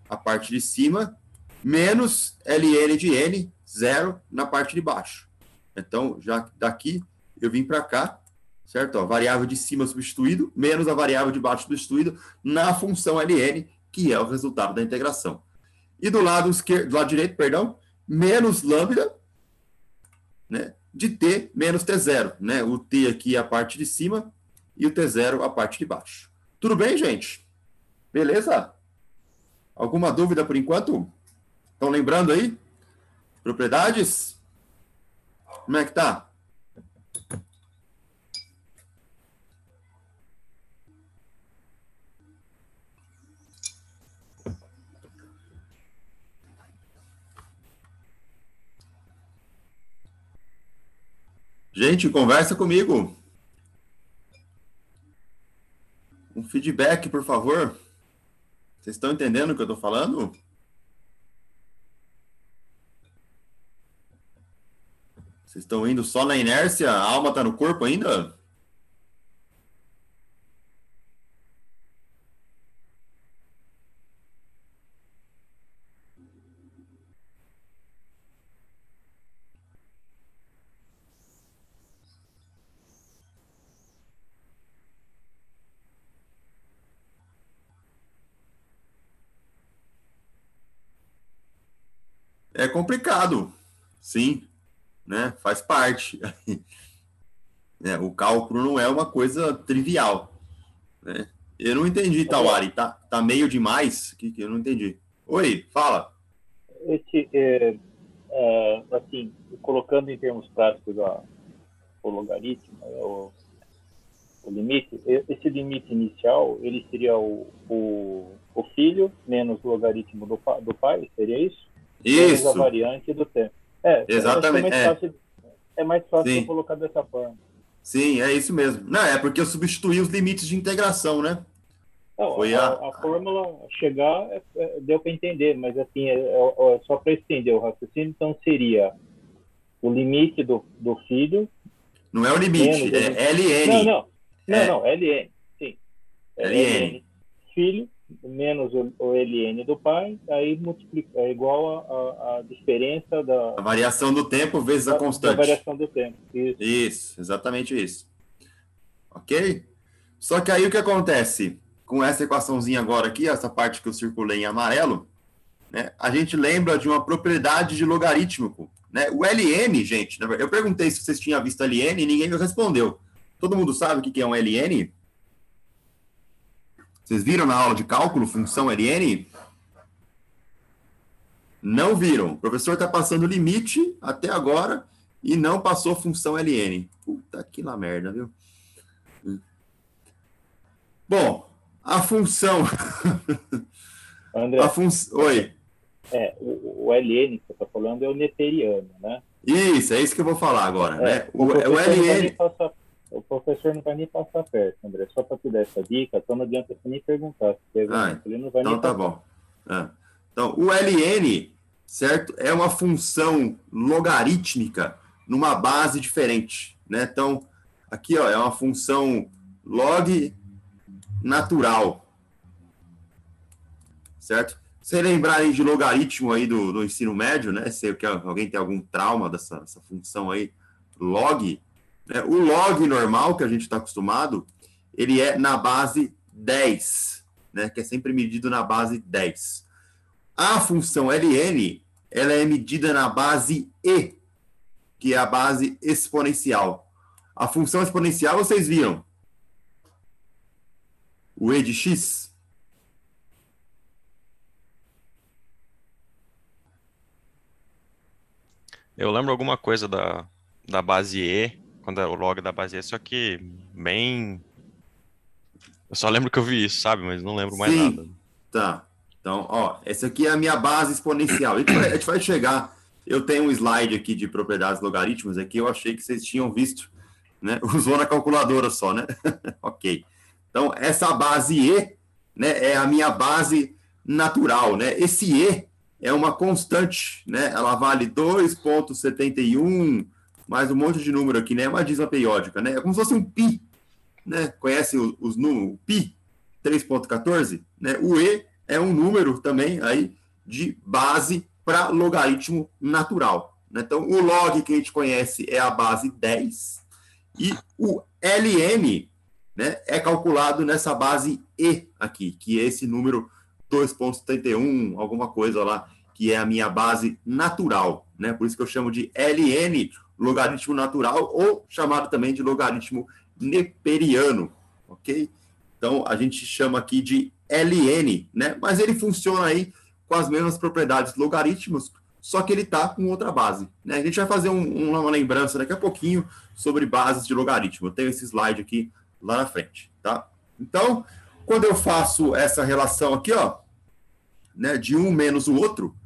a parte de cima, menos ln de n, 0, na parte de baixo. Então, já daqui, eu vim para cá, certo? Ó, variável de cima substituído, menos a variável de baixo substituído, na função ln, que é o resultado da integração. E do lado direito, perdão, menos lambda, né, de t menos t0. Né? O t aqui é a parte de cima e o t0 a parte de baixo. Tudo bem, gente? Beleza? Alguma dúvida por enquanto? Estão lembrando aí? Propriedades? Como é que tá? Gente, conversa comigo. feedback, por favor. Vocês estão entendendo o que eu estou falando? Vocês estão indo só na inércia? A alma está no corpo ainda? É complicado, sim, né? Faz parte. O cálculo não é uma coisa trivial, né? Eu não entendi, Tawari. Tá meio demais? Que eu não entendi. Oi, fala. Assim, colocando em termos práticos o logaritmo, o limite, esse limite inicial, ele seria o filho menos o logaritmo do pai, seria isso? Isso. A variante do tempo. Exatamente. É mais fácil de colocar dessa forma. Sim, é isso mesmo. Não, é porque eu substituí os limites de integração, né? Não, a fórmula chegar deu para entender, mas assim, só para estender o raciocínio, então seria o limite do filho. Não é o limite, é LN. Não, LN, sim. LN. Filho menos o LN do pai, aí multiplica, é igual a diferença da... A variação do tempo vezes a constante. A variação do tempo. Isso, exatamente isso. Ok? Só que aí o que acontece com essa equaçãozinha agora aqui, essa parte que eu circulei em amarelo, né, a gente lembra de uma propriedade de logarítmico, né? O LN, gente, eu perguntei se vocês tinham visto LN e ninguém me respondeu. Todo mundo sabe o que é um LN? Vocês viram na aula de cálculo função LN? Não viram. O professor está passando o limite até agora e não passou função LN. Puta que lá merda, viu? Bom, a função... André, Oi. O LN que você está falando é o neperiano, né? Isso, é isso que eu vou falar agora, né? O LN... O professor não vai nem passar perto, André. Só para te dar essa dica, então não adianta você nem perguntar. Ele não vai então nem tá bom. Então, o LN, certo, é uma função logarítmica numa base diferente, né? Então, aqui, ó, é uma função log natural, certo? Se lembrarem de logaritmo aí do ensino médio, né? Se alguém tem algum trauma dessa função aí, log... O log normal, que a gente está acostumado, ele é na base 10, né? Que é sempre medido na base 10. A função LN, ela é medida na base E, que é a base exponencial. A função exponencial, vocês viram? O E de x. Eu lembro alguma coisa da base E, quando é o log da base E, só que bem... Eu só lembro que eu vi isso, sabe? Mas não lembro mais nada. Tá. Então, ó, essa aqui é a minha base exponencial. A gente vai chegar... Eu tenho um slide aqui de propriedades logarítmicas aqui, eu achei que vocês tinham visto, né? Usou na calculadora só, né? Ok. Então, essa base E, né, é a minha base natural, né? Esse E é uma constante, né? Ela vale 2,71... mais um monte de número aqui, né? É uma dízima periódica, né? É como se fosse um π, né? Conhece os números? π, 3,14, né? O E é um número também aí de base para logaritmo natural, né? Então, o log que a gente conhece é a base 10 e o LN, né, é calculado nessa base E aqui, que é esse número 2,71, alguma coisa lá, que é a minha base natural, né? Por isso que eu chamo de LN, logaritmo natural, ou chamado também de logaritmo neperiano, ok? Então, a gente chama aqui de LN, né? Mas ele funciona aí com as mesmas propriedades logarítmicos, só que ele está com outra base, né? A gente vai fazer uma lembrança daqui a pouquinho sobre bases de logaritmo. Eu tenho esse slide aqui lá na frente, tá? Então, quando eu faço essa relação aqui, ó, né, de um menos o outro,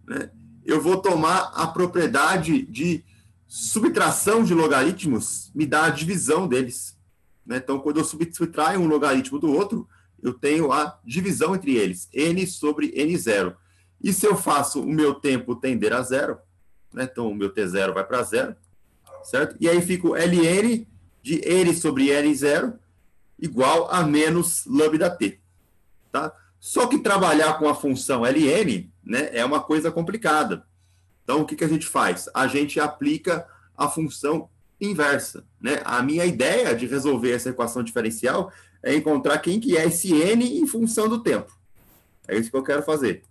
né, eu vou tomar a propriedade de subtração de logaritmos, me dá a divisão deles, né? Então, quando eu subtraio um logaritmo do outro, eu tenho a divisão entre eles, n sobre n0. E se eu faço o meu tempo tender a zero, né? Então o meu t0 vai para zero, certo? E aí fica o ln de n sobre n0 igual a menos lambda t, tá? Só que trabalhar com a função ln, né, é uma coisa complicada. Então, o que a gente faz? A gente aplica a função inversa, né? A minha ideia de resolver essa equação diferencial é encontrar quem que é esse n em função do tempo. É isso que eu quero fazer.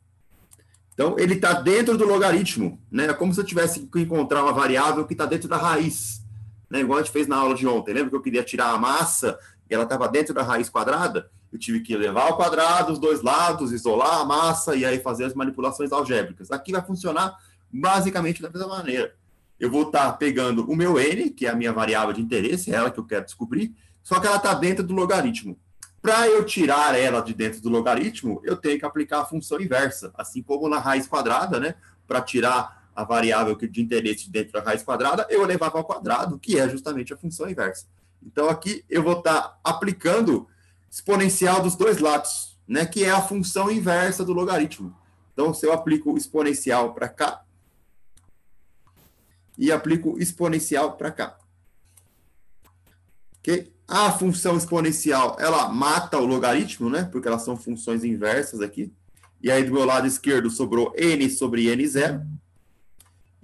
Então, ele está dentro do logaritmo, né? É como se eu tivesse que encontrar uma variável que está dentro da raiz, né? Igual a gente fez na aula de ontem. Lembra que eu queria tirar a massa e ela estava dentro da raiz quadrada? Eu tive que levar ao quadrado os dois lados, isolar a massa e aí fazer as manipulações algébricas. Aqui vai funcionar basicamente da mesma maneira. Eu vou estar pegando o meu n, que é a minha variável de interesse, é ela que eu quero descobrir, só que ela está dentro do logaritmo. Para eu tirar ela de dentro do logaritmo, eu tenho que aplicar a função inversa, assim como na raiz quadrada, né? Para tirar a variável de interesse de dentro da raiz quadrada, eu levava ao quadrado, que é justamente a função inversa. Então, aqui eu vou estar aplicando exponencial dos dois lados, né? Que é a função inversa do logaritmo. Então, se eu aplico o exponencial para cá, e aplico exponencial para cá. Ok? A função exponencial, ela mata o logaritmo, né? Porque elas são funções inversas aqui. E aí, do meu lado esquerdo, sobrou n sobre n0.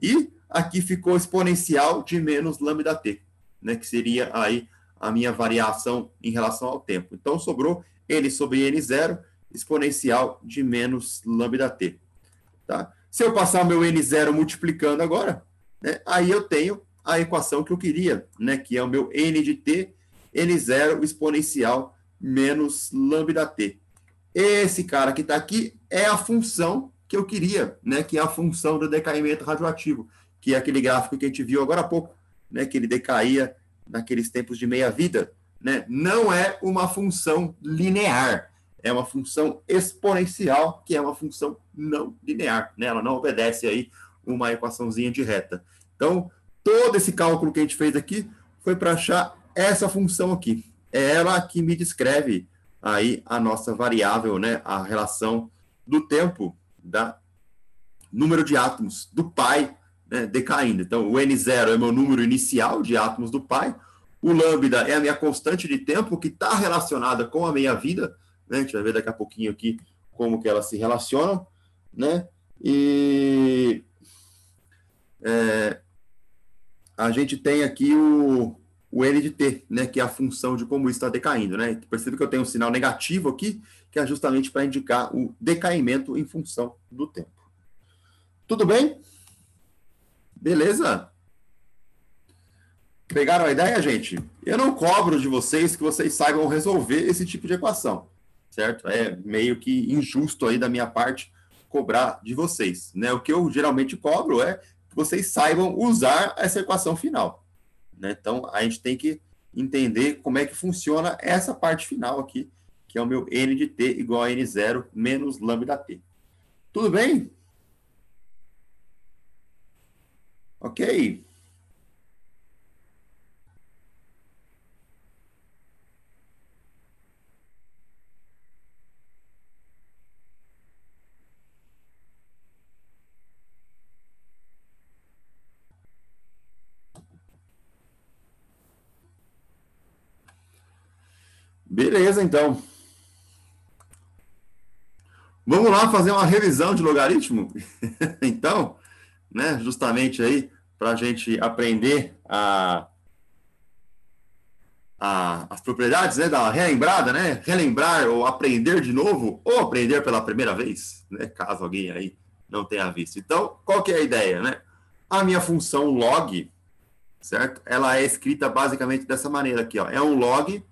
E aqui ficou exponencial de menos lambda t, né? Que seria aí a minha variação em relação ao tempo. Então, sobrou n sobre n0, exponencial de menos lambda t. Tá? Se eu passar o meu n0 multiplicando agora, né, aí eu tenho a equação que eu queria, né, que é o meu n de t, n0 exponencial menos lambda t. Esse cara que está aqui é a função que eu queria, né, que é a função do decaimento radioativo, que é aquele gráfico que a gente viu agora há pouco, né, que ele decaía naqueles tempos de meia-vida. Né? Não é uma função linear, é uma função exponencial, que é uma função não linear, né? Ela não obedece aí uma equaçãozinha de reta. Então, todo esse cálculo que a gente fez aqui foi para achar essa função aqui. É ela que me descreve aí a nossa variável, né? A relação do tempo, da número de átomos do pi, né, decaindo. Então, o N0 é meu número inicial de átomos do pi, o lambda é a minha constante de tempo que está relacionada com a meia-vida, né? A gente vai ver daqui a pouquinho aqui como que elas se relacionam, né? E a gente tem aqui o N de t, né, que é a função de como isso está decaindo, né? Percebe que eu tenho um sinal negativo aqui, que é justamente para indicar o decaimento em função do tempo. Tudo bem? Beleza? Pegaram a ideia, gente? Eu não cobro de vocês que vocês saibam resolver esse tipo de equação, certo? É meio que injusto aí da minha parte cobrar de vocês, né? O que eu geralmente cobro é que vocês saibam usar essa equação final, né? Então, a gente tem que entender como é que funciona essa parte final aqui, que é o meu n de t igual a n0 menos lambda t. Tudo bem? Ok. Beleza, então. Vamos lá fazer uma revisão de logaritmo? Então, né, justamente aí, para a gente aprender as propriedades, né, da relembrada, né? Relembrar ou aprender de novo, ou aprender pela primeira vez, né? Caso alguém aí não tenha visto. Então, qual que é a ideia, né? A minha função log, certo? Ela é escrita basicamente dessa maneira aqui, ó. É um log,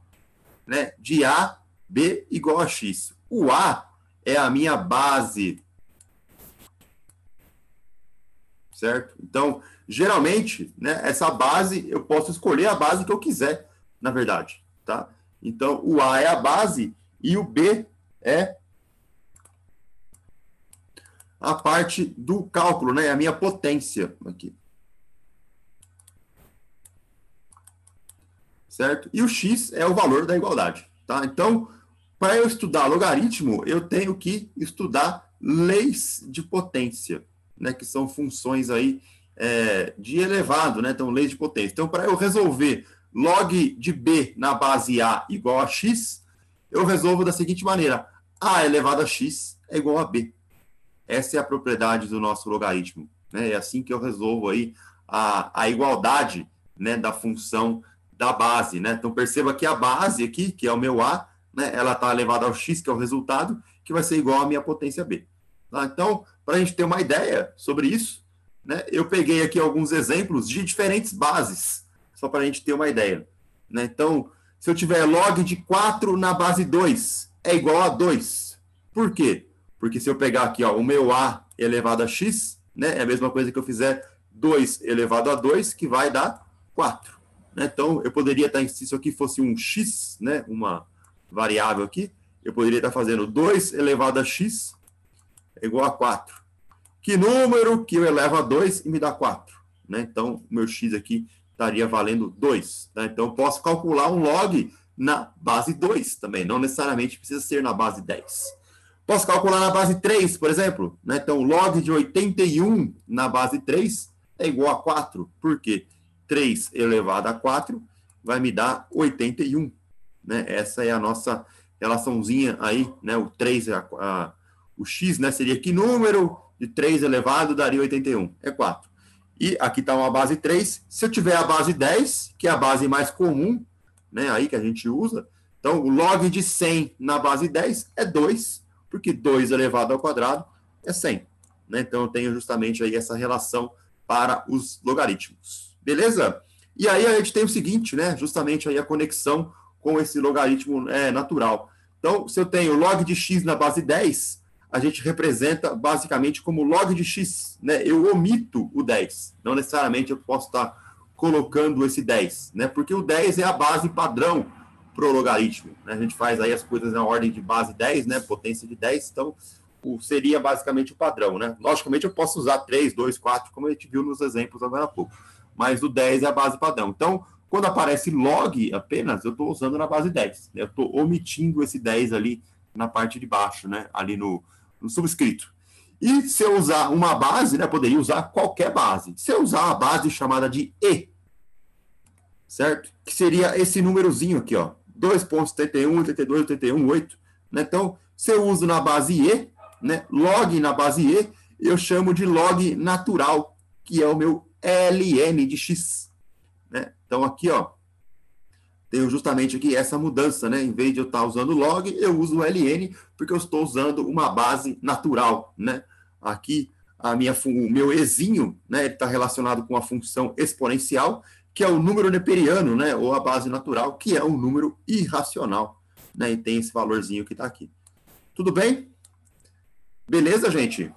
né, de A, B igual a X. O A é a minha base, certo? Então, geralmente, né, essa base, eu posso escolher a base que eu quiser, na verdade, tá? Então, o A é a base e o B é a parte do cálculo, né? A minha potência aqui. Certo? E o X é o valor da igualdade, tá? Então, Para eu estudar logaritmo, eu tenho que estudar leis de potência, né, que são funções aí de elevado, né, então leis de potência. Então, para eu resolver log de b na base a igual a x, eu resolvo da seguinte maneira: a elevado a x é igual a b. Essa é a propriedade do nosso logaritmo, né? É assim que eu resolvo aí a igualdade, né, da função da base, né? Então, perceba que a base aqui, que é o meu a, né, ela está elevada ao x, que é o resultado, que vai ser igual à minha potência b. Tá? Então, para a gente ter uma ideia sobre isso, né, eu peguei aqui alguns exemplos de diferentes bases, só para a gente ter uma ideia, né? Então, se eu tiver log de 4 na base 2, é igual a 2. Por quê? Porque se eu pegar aqui, ó, o meu a elevado a x, né, é a mesma coisa que eu fizer 2 elevado a 2, que vai dar 4. Né? Então, eu poderia estar, se isso aqui fosse um x, né, uma variável aqui, eu poderia estar fazendo 2 elevado a x é igual a 4. Que número que eu elevo a 2 e me dá 4? Né? Então, o meu x aqui estaria valendo 2. Tá? Então, eu posso calcular um log na base 2 também, não necessariamente precisa ser na base 10. Posso calcular na base 3, por exemplo. Né? Então, o log de 81 na base 3 é igual a 4. Por quê? 3 elevado a 4 vai me dar 81. Né? Essa é a nossa relaçãozinha aí. Né? O 3, o x, né, seria que número de 3 elevado daria 81? É 4. E aqui está uma base 3. Se eu tiver a base 10, que é a base mais comum, né, aí que a gente usa, então o log de 100 na base 10 é 2, porque 2 elevado ao quadrado é 100. Né? Então eu tenho justamente aí essa relação para os logaritmos. Beleza? E aí a gente tem o seguinte, né, justamente aí a conexão com esse logaritmo natural. Então, se eu tenho log de x na base 10, a gente representa basicamente como log de x, né? Eu omito o 10. Não necessariamente eu posso estar colocando esse 10, né? Porque o 10 é a base padrão para o logaritmo. Né? A gente faz aí as coisas na ordem de base 10, né? Potência de 10, então seria basicamente o padrão, né? Logicamente eu posso usar 3, 2, 4, como a gente viu nos exemplos agora há pouco. Mas o 10 é a base padrão. Então, quando aparece log apenas, eu estou usando na base 10. Eu estou omitindo esse 10 ali na parte de baixo, né? Ali no subscrito. E se eu usar uma base, né? Poderia usar qualquer base. Se eu usar a base chamada de E, certo? Que seria esse númerozinho aqui, ó. 2.71, 82, 81, 8. Né? Então, se eu uso na base E, né? Log na base E, eu chamo de log natural, que é o meu ln de x. Né? Então, aqui, ó, tenho justamente aqui essa mudança, né? Em vez de eu estar usando log, eu uso o ln, porque eu estou usando uma base natural, né? Aqui, o meu ezinho, né? Ele está relacionado com a função exponencial, que é o número neperiano, né? Ou a base natural, que é um número irracional, né? E tem esse valorzinho que está aqui. Tudo bem? Beleza, gente?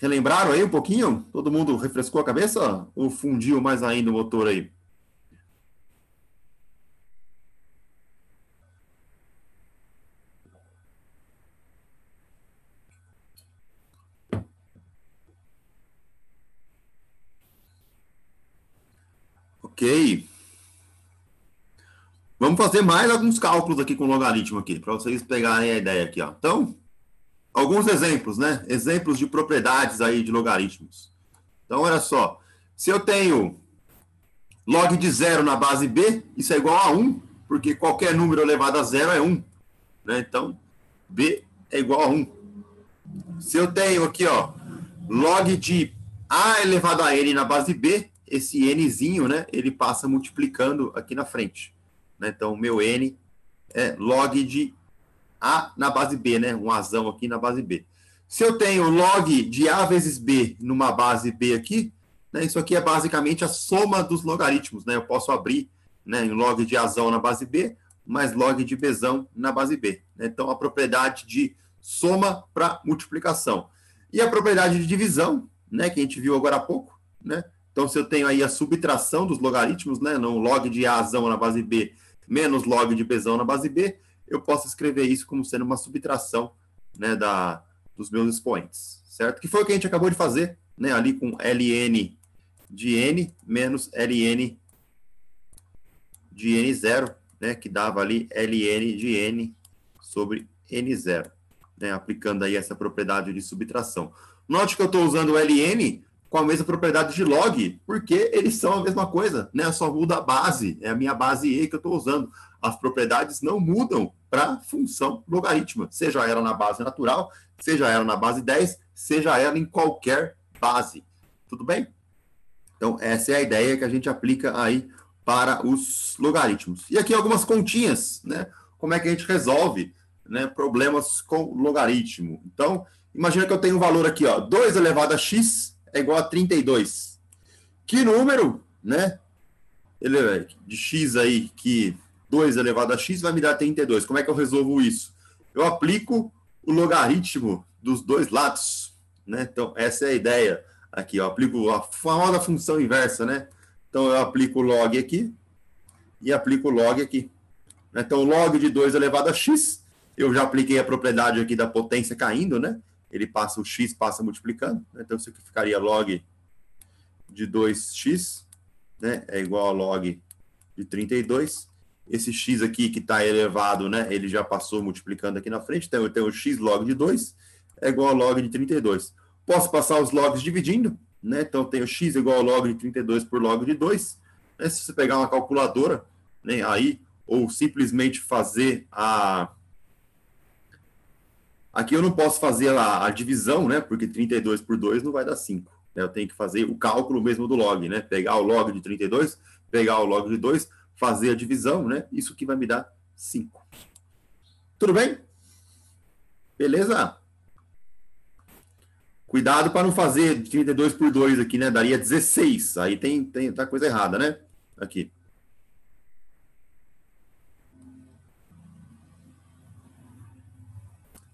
Relembraram aí um pouquinho? Todo mundo refrescou a cabeça? Ou fundiu mais ainda o motor aí? Ok. Vamos fazer mais alguns cálculos aqui com logaritmo aqui, para vocês pegarem a ideia aqui, ó. Então, alguns exemplos, né? Exemplos de propriedades aí de logaritmos. Então, olha só. Se eu tenho log de 0 na base b, isso é igual a 1, porque qualquer número elevado a 0 é 1. Né? Então, b é igual a 1. Se eu tenho aqui, ó, log de a elevado a n na base b, esse nzinho, né, ele passa multiplicando aqui na frente. Né? Então, o meu n é log de a na base b, né? Um azão aqui na base b. Se eu tenho log de a vezes b numa base b aqui, né, isso aqui é basicamente a soma dos logaritmos. Né? Eu posso abrir, né, em log de azão na base b, mais log de bzão na base b. Né? Então, a propriedade de soma para multiplicação. E a propriedade de divisão, né, que a gente viu agora há pouco. Né? Então, se eu tenho aí a subtração dos logaritmos, né, no log de azão na base b menos log de bzão na base b, eu posso escrever isso como sendo uma subtração, né, dos meus expoentes, certo? Que foi o que a gente acabou de fazer, né, ali com ln de n menos ln de n0, né, que dava ali ln de n sobre n0, né, aplicando aí essa propriedade de subtração. Note que eu estou usando o ln com a mesma propriedade de log, porque eles são a mesma coisa, né? Só muda a base, é a minha base e que eu estou usando. As propriedades não mudam para função logarítmica, seja ela na base natural, seja ela na base 10, seja ela em qualquer base. Tudo bem? Então, essa é a ideia que a gente aplica aí para os logaritmos. E aqui algumas continhas, né? Como é que a gente resolve, né, problemas com logaritmo. Então, imagina que eu tenho um valor aqui, ó, 2 elevado a x é igual a 32. Que número, né, de x aí, que 2 elevado a x vai me dar 32. Como é que eu resolvo isso? Eu aplico o logaritmo dos dois lados, né? Então, essa é a ideia aqui, eu aplico a famosa função inversa, né? Então, eu aplico o log aqui e aplico o log aqui. Então, o log de 2 elevado a x, eu já apliquei a propriedade aqui da potência caindo, né? Ele passa, o x passa multiplicando, né? Então, isso aqui ficaria log de 2x, né? É igual a log de 32. Esse x aqui que está elevado, né? Ele já passou multiplicando aqui na frente, então eu tenho o x log de 2 é igual a log de 32. Posso passar os logs dividindo, né? Então, eu tenho x igual a log de 32 por log de 2. Né? Se você pegar uma calculadora, né, aí, ou simplesmente fazer a... Aqui eu não posso fazer a divisão, né? Porque 32 por 2 não vai dar 5. Né? Eu tenho que fazer o cálculo mesmo do log, né? Pegar o log de 32, pegar o log de 2, fazer a divisão, né? Isso que vai me dar 5. Tudo bem? Beleza? Cuidado para não fazer 32 por 2 aqui, né? Daria 16. Aí tá coisa errada, né? Aqui.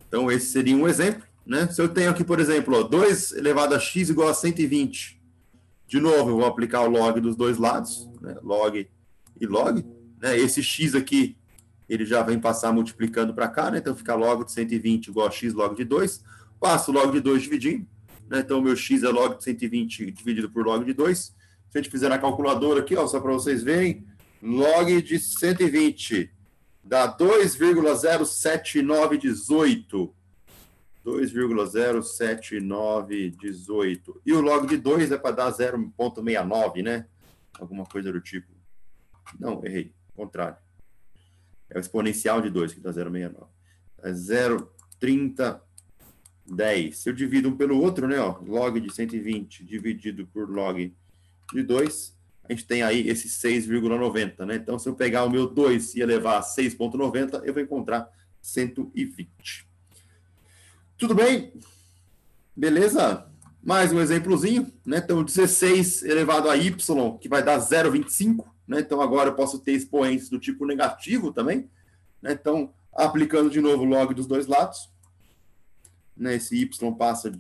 Então, esse seria um exemplo, né? Se eu tenho aqui, por exemplo, ó, 2 elevado a x igual a 120. De novo, eu vou aplicar o log dos dois lados, né? Log e log. Né? Esse x aqui, ele já vem passar multiplicando para cá, né? Então, fica log de 120 igual a x log de 2. Passo o log de 2 dividindo. Né? Então, o meu x é log de 120 dividido por log de 2. Se a gente fizer na calculadora aqui, ó, só para vocês verem, log de 120 dá 2,07918. 2,07918. E o log de 2 é para dar 0,69, né? Alguma coisa do tipo. Não, errei. Contrário. É o exponencial de 2 que dá 0,69. É 0,3010. Se eu divido um pelo outro, né? Ó, log de 120 dividido por log de 2, a gente tem aí esse 6,90, né? Então, se eu pegar o meu 2 e elevar a 6,90, eu vou encontrar 120. Tudo bem? Beleza? Mais um exemplozinho, né? Então, 16 elevado a y, que vai dar 0,25, né? Então, agora eu posso ter expoentes do tipo negativo também, né? Então, aplicando de novo o log dos dois lados, né? Esse y passa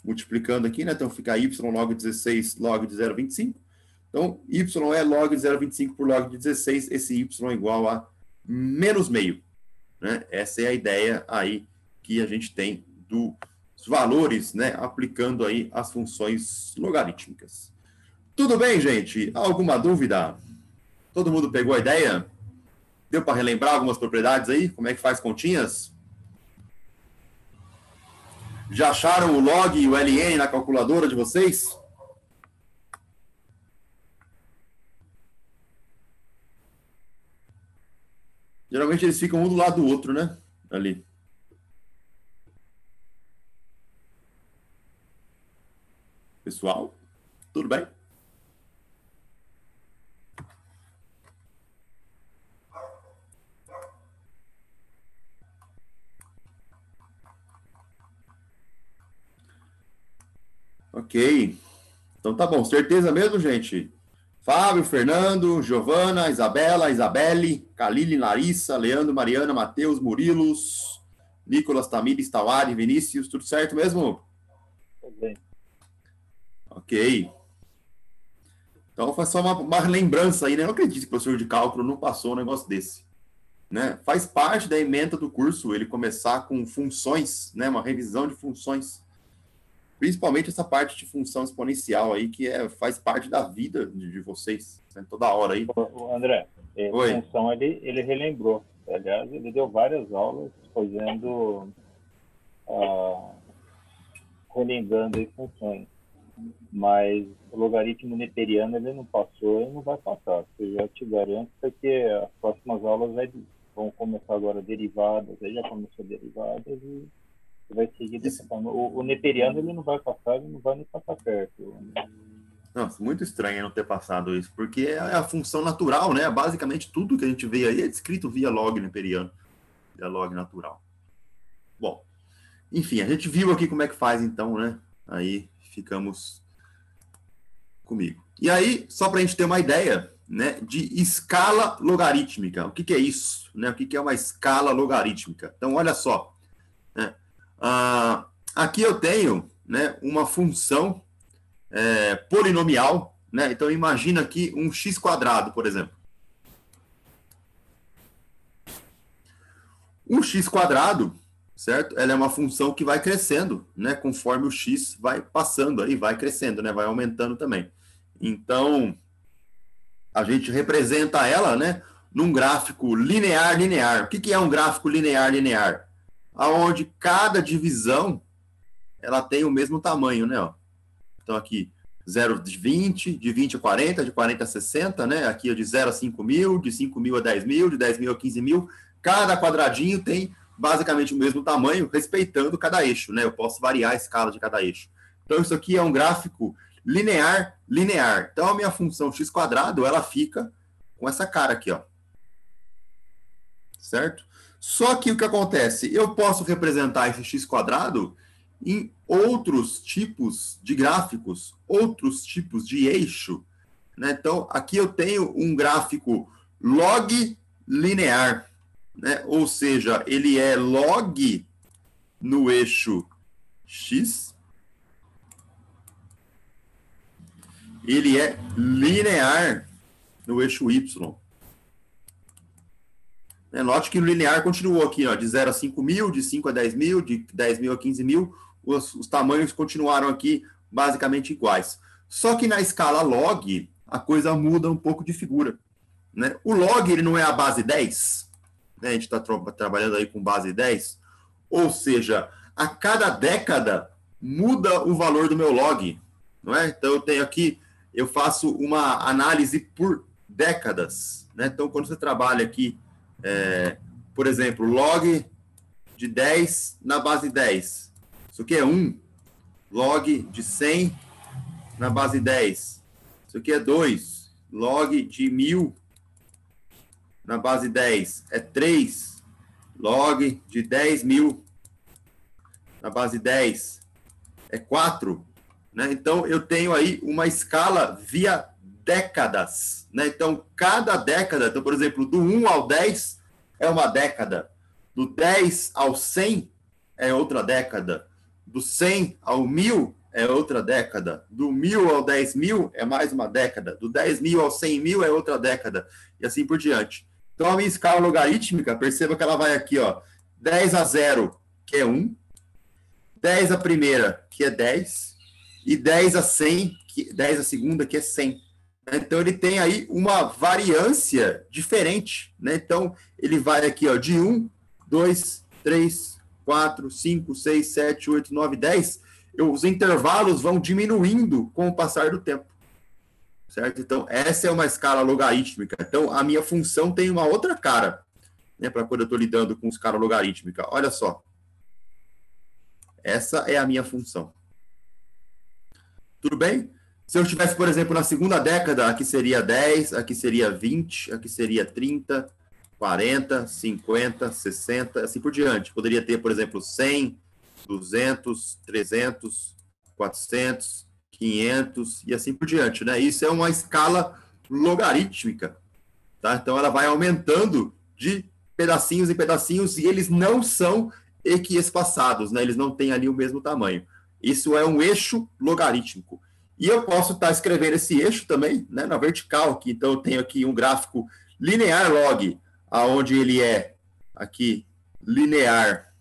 multiplicando aqui, né? Então, fica y log 16 log de 0,25. Então, y é log de 0,25 por log de 16, esse y é igual a menos meio. Né? Essa é a ideia aí que a gente tem dos valores, né, aplicando aí as funções logarítmicas. Tudo bem, gente? Alguma dúvida? Todo mundo pegou a ideia? Deu para relembrar algumas propriedades aí? Como é que faz continhas? Já acharam o log e o ln na calculadora de vocês? Geralmente eles ficam um do lado do outro, né? Ali. Pessoal, tudo bem? Ok. Então tá bom. Certeza mesmo, gente? Fábio, Fernando, Giovana, Isabela, Isabelle, Kalili, Larissa, Leandro, Mariana, Matheus, Murilos, Nicolas, Tamires, Tawari, Vinícius, tudo certo mesmo? Tudo bem. Ok. Então, foi só uma lembrança aí, né? Eu não acredito que o professor de cálculo não passou um negócio desse. Né? Faz parte da ementa do curso ele começar com funções, né? Uma revisão de funções. Principalmente essa parte de função exponencial aí, que faz parte da vida de vocês, né? Toda hora aí. André, Oi. Função ele relembrou. Aliás, ele deu várias aulas fazendo, relembrando as funções. Mas o logaritmo neperiano ele não passou e não vai passar. Eu já te garanto, porque as próximas aulas vão começar agora derivadas, aí já começou derivadas e vai seguir dessa forma. O neperiano ele não vai passar, ele não vai nem passar perto. Nossa, muito estranho não ter passado isso, porque é a função natural, né? Basicamente tudo que a gente vê aí é descrito via log neperiano, via log natural. Bom, enfim, a gente viu aqui como é que faz então, né? Aí ficamos comigo. E aí, só para a gente ter uma ideia, né, de escala logarítmica. O que é isso? Né? O que é uma escala logarítmica? Então, olha só. Né? Aqui eu tenho, né, uma função polinomial. Né? Então, imagina aqui um x², por exemplo. Um x², certo? Ela é uma função que vai crescendo, né? Conforme o x vai passando aí, vai crescendo, né? Vai aumentando também. Então, a gente representa ela, né? Num gráfico linear. O que é um gráfico linear? Aonde cada divisão ela tem o mesmo tamanho, né? Ó. Então, aqui, 0 de 20, de 20 a 40, de 40 a 60, né? Aqui, de 0 a 5 mil, de 5 mil a 10 mil, de 10 mil a 15 mil. Cada quadradinho tem basicamente o mesmo tamanho, respeitando cada eixo, né? Eu posso variar a escala de cada eixo. Então, isso aqui é um gráfico linear. Então, a minha função x², ela fica com essa cara aqui, ó. Certo? Só que o que acontece? Eu posso representar esse x² em outros tipos de gráficos, outros tipos de eixo. Né? Então, aqui eu tenho um gráfico log linear. Né? Ou seja, ele é log no eixo x, ele é linear no eixo y. Note que o linear continuou aqui, ó, de 0 a 5 mil, de 5 a 10 mil, de 10 mil a 15 mil, os tamanhos continuaram aqui basicamente iguais. Só que na escala log, a coisa muda um pouco de figura. Né? O log ele não é a base 10, né? A gente está trabalhando aí com base 10, ou seja, a cada década muda o valor do meu log. Não é? Então eu tenho aqui, eu faço uma análise por décadas. Né? Então quando você trabalha aqui, por exemplo, log de 10 na base 10. Isso aqui é 1. Log de 100 na base 10. Isso aqui é 2. Log de 1000 na base 10. É 3. Log de 10.000 na base 10. É 4. Né? Então, eu tenho aí uma escala via décadas. Né? Então, cada década, então, por exemplo, do 1 ao 10 é uma década. Do 10 ao 100 é outra década. Do 100 ao 1000 é outra década. Do 1000 ao 10.000 é mais uma década. Do 10.000 ao 100.000 é outra década. E assim por diante. Então, a minha escala logarítmica, perceba que ela vai aqui, ó, 10 a 0, que é 1. 10 a primeira, que é 10. E 10 a 100, 10 a segunda, que é 100. Então, ele tem aí uma variância diferente. Né? Então, ele vai aqui, ó, de 1, 2, 3, 4, 5, 6, 7, 8, 9, 10. Os intervalos vão diminuindo com o passar do tempo. Certo? Então, essa é uma escala logarítmica. Então, a minha função tem uma outra cara, né, para quando eu estou lidando com escala logarítmica. Olha só. Essa é a minha função. Tudo bem? Se eu estivesse, por exemplo, na segunda década, aqui seria 10, aqui seria 20, aqui seria 30, 40, 50, 60, assim por diante. Poderia ter, por exemplo, 100, 200, 300, 400, 500 e assim por diante. Né? Isso é uma escala logarítmica. Tá? Então, ela vai aumentando de pedacinhos em pedacinhos e eles não são equiespaçados, né? Eles não têm ali o mesmo tamanho. Isso é um eixo logarítmico. E eu posso estar escrevendo esse eixo também, né, na vertical aqui. Então, eu tenho aqui um gráfico linear log, aonde ele é aqui linear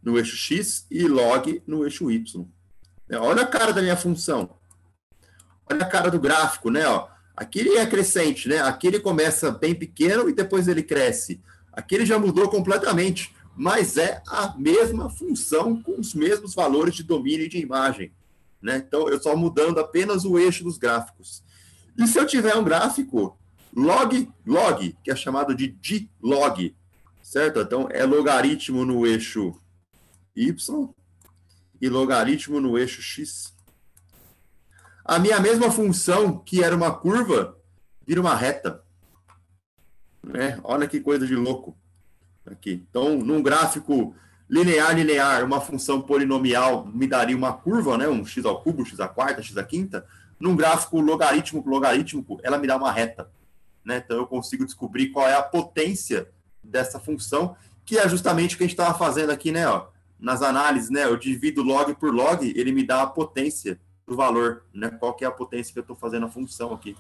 no eixo x e log no eixo y. Olha a cara da minha função. Olha a cara do gráfico, né? Ó. Aqui ele é crescente, né? Aqui ele começa bem pequeno e depois ele cresce. Aqui ele já mudou completamente, mas é a mesma função com os mesmos valores de domínio e de imagem, né? Então, eu estou mudando apenas o eixo dos gráficos. E se eu tiver um gráfico log, que é chamado de d-log, certo? Então, é logaritmo no eixo y e logaritmo no eixo x. A minha mesma função, que era uma curva, vira uma reta. Né? Olha que coisa de louco. Aqui. Então, num gráfico linear, uma função polinomial me daria uma curva, né? Um x ao cubo, x à quarta, x à quinta. Num gráfico logarítmico, ela me dá uma reta. Né? Então, eu consigo descobrir qual é a potência dessa função, que é justamente o que a gente estava fazendo aqui, né? Ó, nas análises, né? Eu divido log por log, ele me dá a potência do valor, né? Qual que é a potência que eu estou fazendo a função aqui.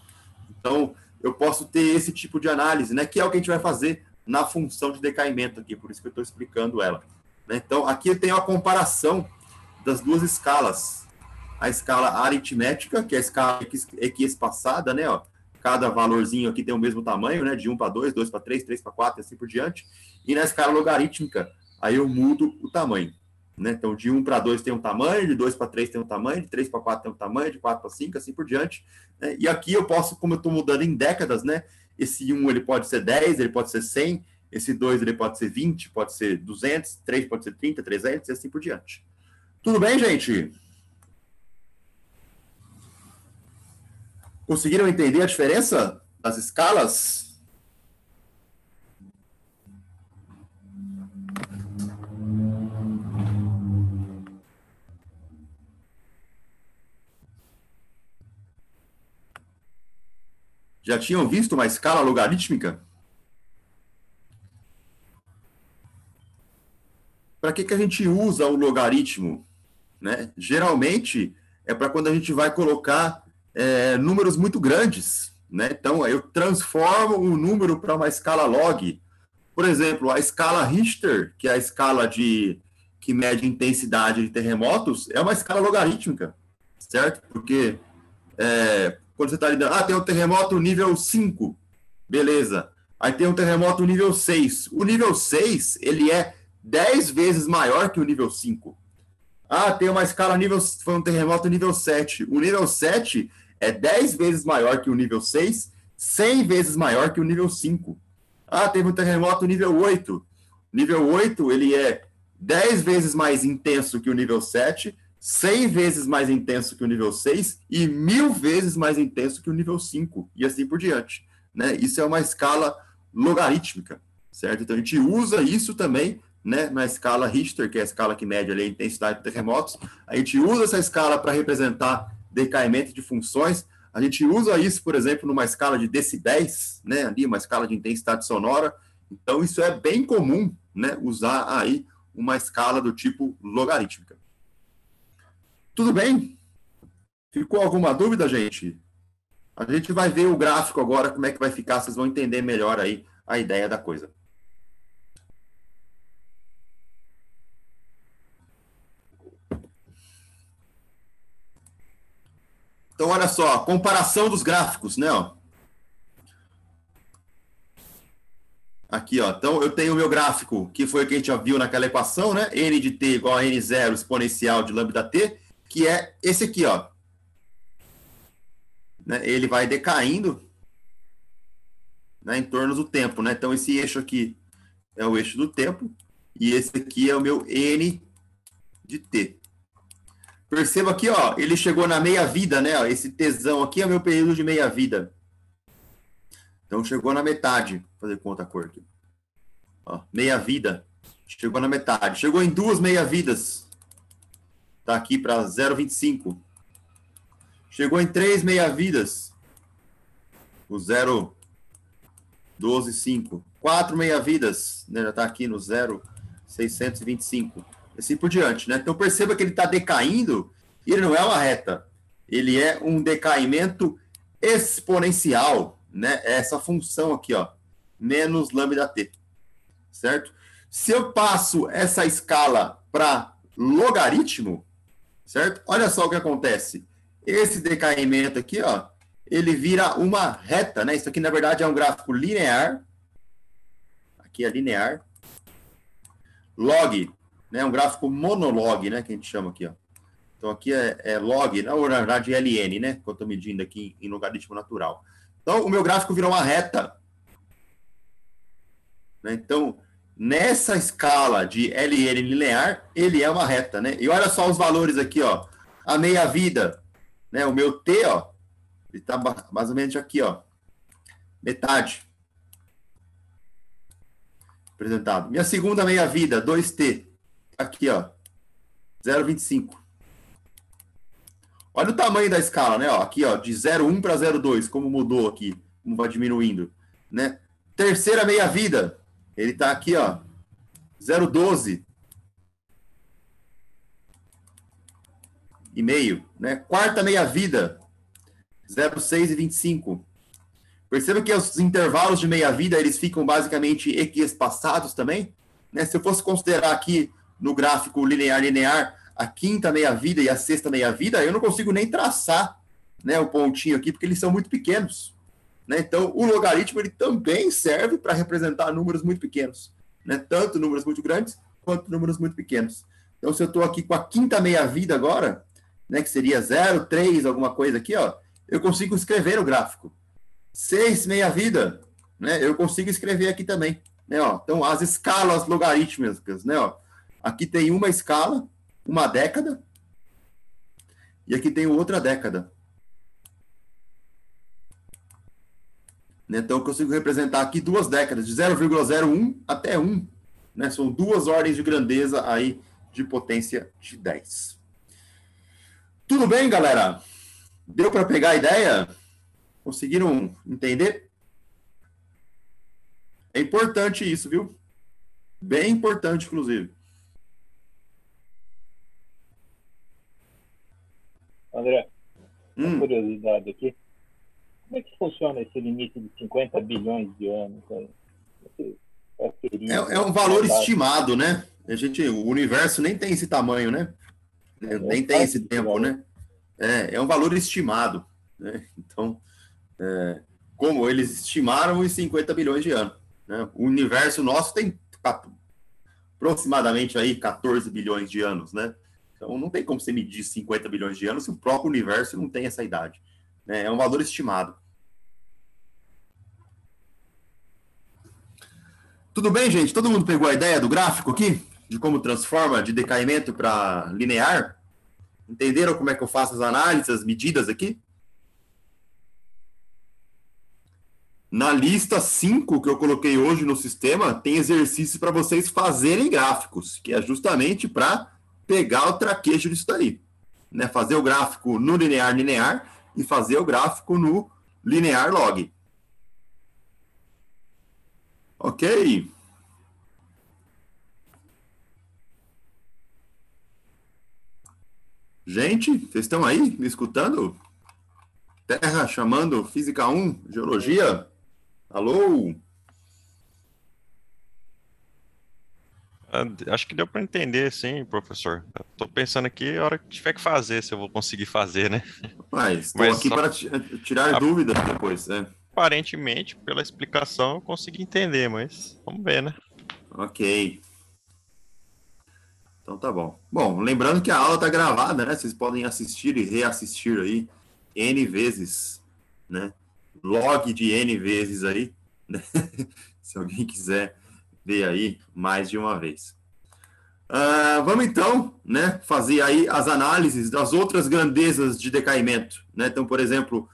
Então, eu posso ter esse tipo de análise, né? Que é o que a gente vai fazer na função de decaimento aqui, por isso que eu estou explicando ela. Né? Então, aqui eu tenho a comparação das duas escalas. A escala aritmética, que é a escala equiespaçada, né? Ó, cada valorzinho aqui tem o mesmo tamanho, né? De 1 para 2, 2 para 3, 3 para 4 e assim por diante. E na escala logarítmica, aí eu mudo o tamanho. Né? Então, de 1 para 2 tem um tamanho, de 2 para 3 tem um tamanho, de 3 para 4 tem um tamanho, de 4 para 5, assim por diante. Né? E aqui eu posso, como eu estou mudando em décadas, né? Esse 1 ele pode ser 10, ele pode ser 100, esse 2 ele pode ser 20, pode ser 200, 3 pode ser 30, 300 e assim por diante. Tudo bem, gente? Conseguiram entender a diferença das escalas? Já tinham visto uma escala logarítmica? Para que a gente usa o logaritmo? Né? Geralmente, é para quando a gente vai colocar números muito grandes. Né? Então, eu transformo um número para uma escala log. Por exemplo, a escala Richter, que é a escala que mede intensidade de terremotos, é uma escala logarítmica, certo? Porque quando você está lidando, tem um terremoto nível 5, beleza. Aí tem um terremoto nível 6. O nível 6, ele é 10 vezes maior que o nível 5. Tem uma escala foi um terremoto nível 7. O nível 7 é 10 vezes maior que o nível 6, 100 vezes maior que o nível 5. Teve um terremoto nível 8. O nível 8, ele é 10 vezes mais intenso que o nível 7, 100 vezes mais intenso que o nível 6 e 1000 vezes mais intenso que o nível 5, e assim por diante. Né? Isso é uma escala logarítmica, certo? Então, a gente usa isso também, né, na escala Richter, que é a escala que mede ali a intensidade de terremotos. A gente usa essa escala para representar decaimento de funções. A gente usa isso, por exemplo, numa escala de decibéis, né, ali, uma escala de intensidade sonora. Então, isso é bem comum, né, usar aí uma escala do tipo logarítmica. Tudo bem? Ficou alguma dúvida, gente? A gente vai ver o gráfico agora, como é que vai ficar, vocês vão entender melhor aí a ideia da coisa. Então, olha só, comparação dos gráficos, né? Ó. Aqui, ó. Então, eu tenho o meu gráfico, que foi o que a gente já viu naquela equação, né? N de t igual a N0 exponencial de lambda t, que é esse aqui, ó. Né? Ele vai decaindo, né, em torno do tempo, né? Então, esse eixo aqui é o eixo do tempo, e esse aqui é o meu N de t. Perceba aqui, ó, ele chegou na meia-vida, né? Ó, esse Tzão aqui é o meu período de meia-vida. Então, chegou na metade. Vou fazer conta a cor aqui. Ó, meia-vida. Chegou na metade. Chegou em 2 meia-vidas. Tá aqui para 0,25. Chegou em 3 meia-vidas. O 0,12,5. 4 meia-vidas. Né? Já está aqui no 0,625. Assim por diante, né? Então, perceba que ele está decaindo e ele não é uma reta. Ele é um decaimento exponencial, né? Essa função aqui, ó, menos lambda t, certo? Se eu passo essa escala para logaritmo, certo? Olha só o que acontece. Esse decaimento aqui, ó, ele vira uma reta, né? Isso aqui, na verdade, é um gráfico linear. Aqui é linear. Log, né? Um gráfico monolog, né? Que a gente chama aqui, ó. Então, aqui é log, na verdade, é LN, né? Que eu estou medindo aqui em logaritmo natural. Então, o meu gráfico virou uma reta. Né? Então, nessa escala de LN linear, ele é uma reta, né? E olha só os valores aqui, ó. A meia-vida, né? O meu T, ó, ele está mais ou menos aqui, ó. Metade. Apresentado. Minha segunda meia-vida, 2T. Aqui, ó. 0,25. Olha o tamanho da escala, né? Ó, aqui, ó, de 0,1 para 0,2, como mudou aqui, como vai diminuindo, né? Terceira meia-vida, ele está aqui, ó, 0,12 e meio, né? Quarta meia-vida, 0,6 e 25. Perceba que os intervalos de meia-vida, eles ficam basicamente equiespaçados também, né? Se eu fosse considerar aqui no gráfico linear, a quinta meia-vida e a sexta meia-vida, eu não consigo nem traçar, né, o pontinho aqui, porque eles são muito pequenos. Né? Então, o logaritmo ele também serve para representar números muito pequenos. Né? Tanto números muito grandes, quanto números muito pequenos. Então, se eu estou aqui com a quinta meia-vida agora, né, que seria 0,3, alguma coisa aqui, ó, eu consigo escrever no gráfico. 6 meia-vida, né, eu consigo escrever aqui também. Né, ó. Então, as escalas logarítmicas, né, ó, aqui tem uma escala, uma década, e aqui tem outra década. Então, eu consigo representar aqui duas décadas, de 0,01 até 1. Né? São duas ordens de grandeza aí de potência de 10. Tudo bem, galera? Deu para pegar a ideia? Conseguiram entender? É importante isso, viu? Bem importante, inclusive. André, uma curiosidade aqui. Como é que funciona esse limite de 50 bilhões de anos? É um valor estimado, né? O universo nem tem esse tamanho, né? Nem tem esse tempo, né? É um valor estimado. Né? Então, como eles estimaram os 50 bilhões de anos. Né? O universo nosso tem aproximadamente aí 14 bilhões de anos, né? Então, não tem como você medir 50 bilhões de anos se o próprio universo não tem essa idade. Né? É um valor estimado. Tudo bem, gente? Todo mundo pegou a ideia do gráfico aqui? De como transforma de decaimento para linear? Entenderam como é que eu faço as análises, as medidas aqui? Na lista 5 que eu coloquei hoje no sistema, tem exercício para vocês fazerem gráficos, que é justamente para pegar o traquejo disso daí. Né? Fazer o gráfico no linear e fazer o gráfico no linear log. Ok? Gente, vocês estão aí me escutando? Terra chamando Física 1, Geologia? Alô? Acho que deu para entender, sim, professor. Estou pensando aqui, a hora que tiver que fazer, se eu vou conseguir fazer, né? Mas estou aqui para tirar dúvidas depois. Aparentemente, pela explicação, eu consegui entender, mas vamos ver, né? Ok. Então tá bom. Bom, lembrando que a aula está gravada, né? Vocês podem assistir e reassistir aí N vezes, né? Log de N vezes aí, né? Se alguém quiser ver aí mais de uma vez. Vamos então, né, fazer aí as análises das outras grandezas de decaimento, né? Então, por exemplo,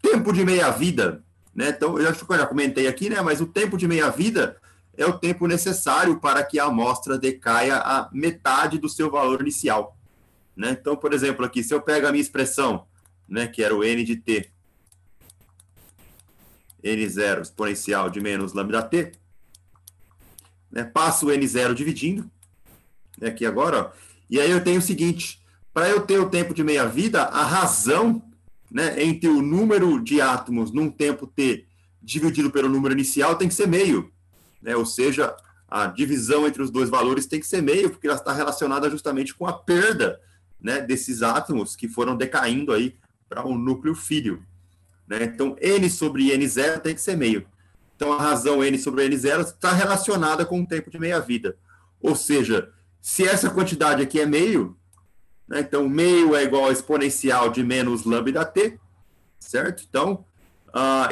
tempo de meia-vida, né? Então, eu acho que eu já comentei aqui, né? Mas o tempo de meia-vida é o tempo necessário para que a amostra decaia a metade do seu valor inicial, né? Então, por exemplo, aqui, se eu pego a minha expressão, né, que era o n de t, n0 exponencial de menos lambda t, né, passo o n0 dividindo, né, aqui agora, ó, e aí eu tenho o seguinte, para eu ter o tempo de meia-vida, a razão, né, entre o número de átomos num tempo t dividido pelo número inicial tem que ser meio, né, ou seja, a divisão entre os dois valores tem que ser meio, porque ela está relacionada justamente com a perda, né, desses átomos que foram decaindo aí para um núcleo filho. né? Então, N sobre N0 tem que ser meio. Então, a razão N sobre N0 está relacionada com o tempo de meia-vida. Ou seja, se essa quantidade aqui é meio, né? Então, meio é igual a exponencial de menos lambda t, certo? Então,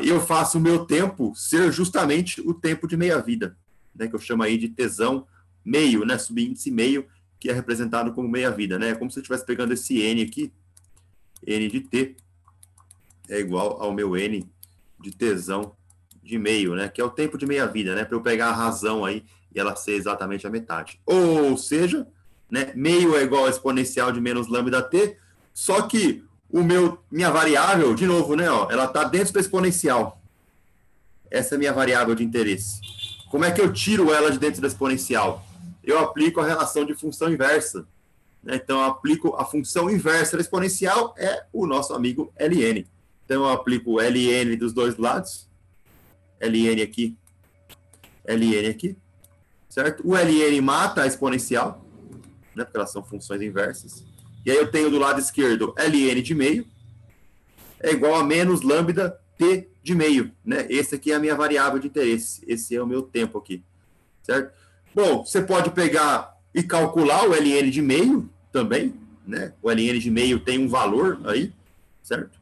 eu faço o meu tempo ser justamente o tempo de meia-vida, né? Que eu chamo aí de tesão meio, né? Subíndice meio, que é representado como meia-vida, né? É como se eu estivesse pegando esse N aqui, N de T, é igual ao meu N de tesão de meio, né? Que é o tempo de meia-vida, né? Para eu pegar a razão aí e ela ser exatamente a metade. Ou seja, né? Meio é igual a exponencial de menos lambda T, só que minha variável, de novo, né? Ó, ela está dentro da exponencial. Essa é a minha variável de interesse. Como é que eu tiro ela de dentro da exponencial? Eu aplico a relação de função inversa. Né? Então, eu aplico a função inversa da exponencial, é o nosso amigo ln. Então, eu aplico ln dos dois lados. ln aqui, certo? O ln mata a exponencial, né? Porque elas são funções inversas. E aí eu tenho do lado esquerdo ln de meio, é igual a menos lambda t de meio, né? Esse aqui é a minha variável de interesse. Esse é o meu tempo aqui, certo? Bom, você pode pegar e calcular o ln de meio também, né? O ln de meio tem um valor aí, certo?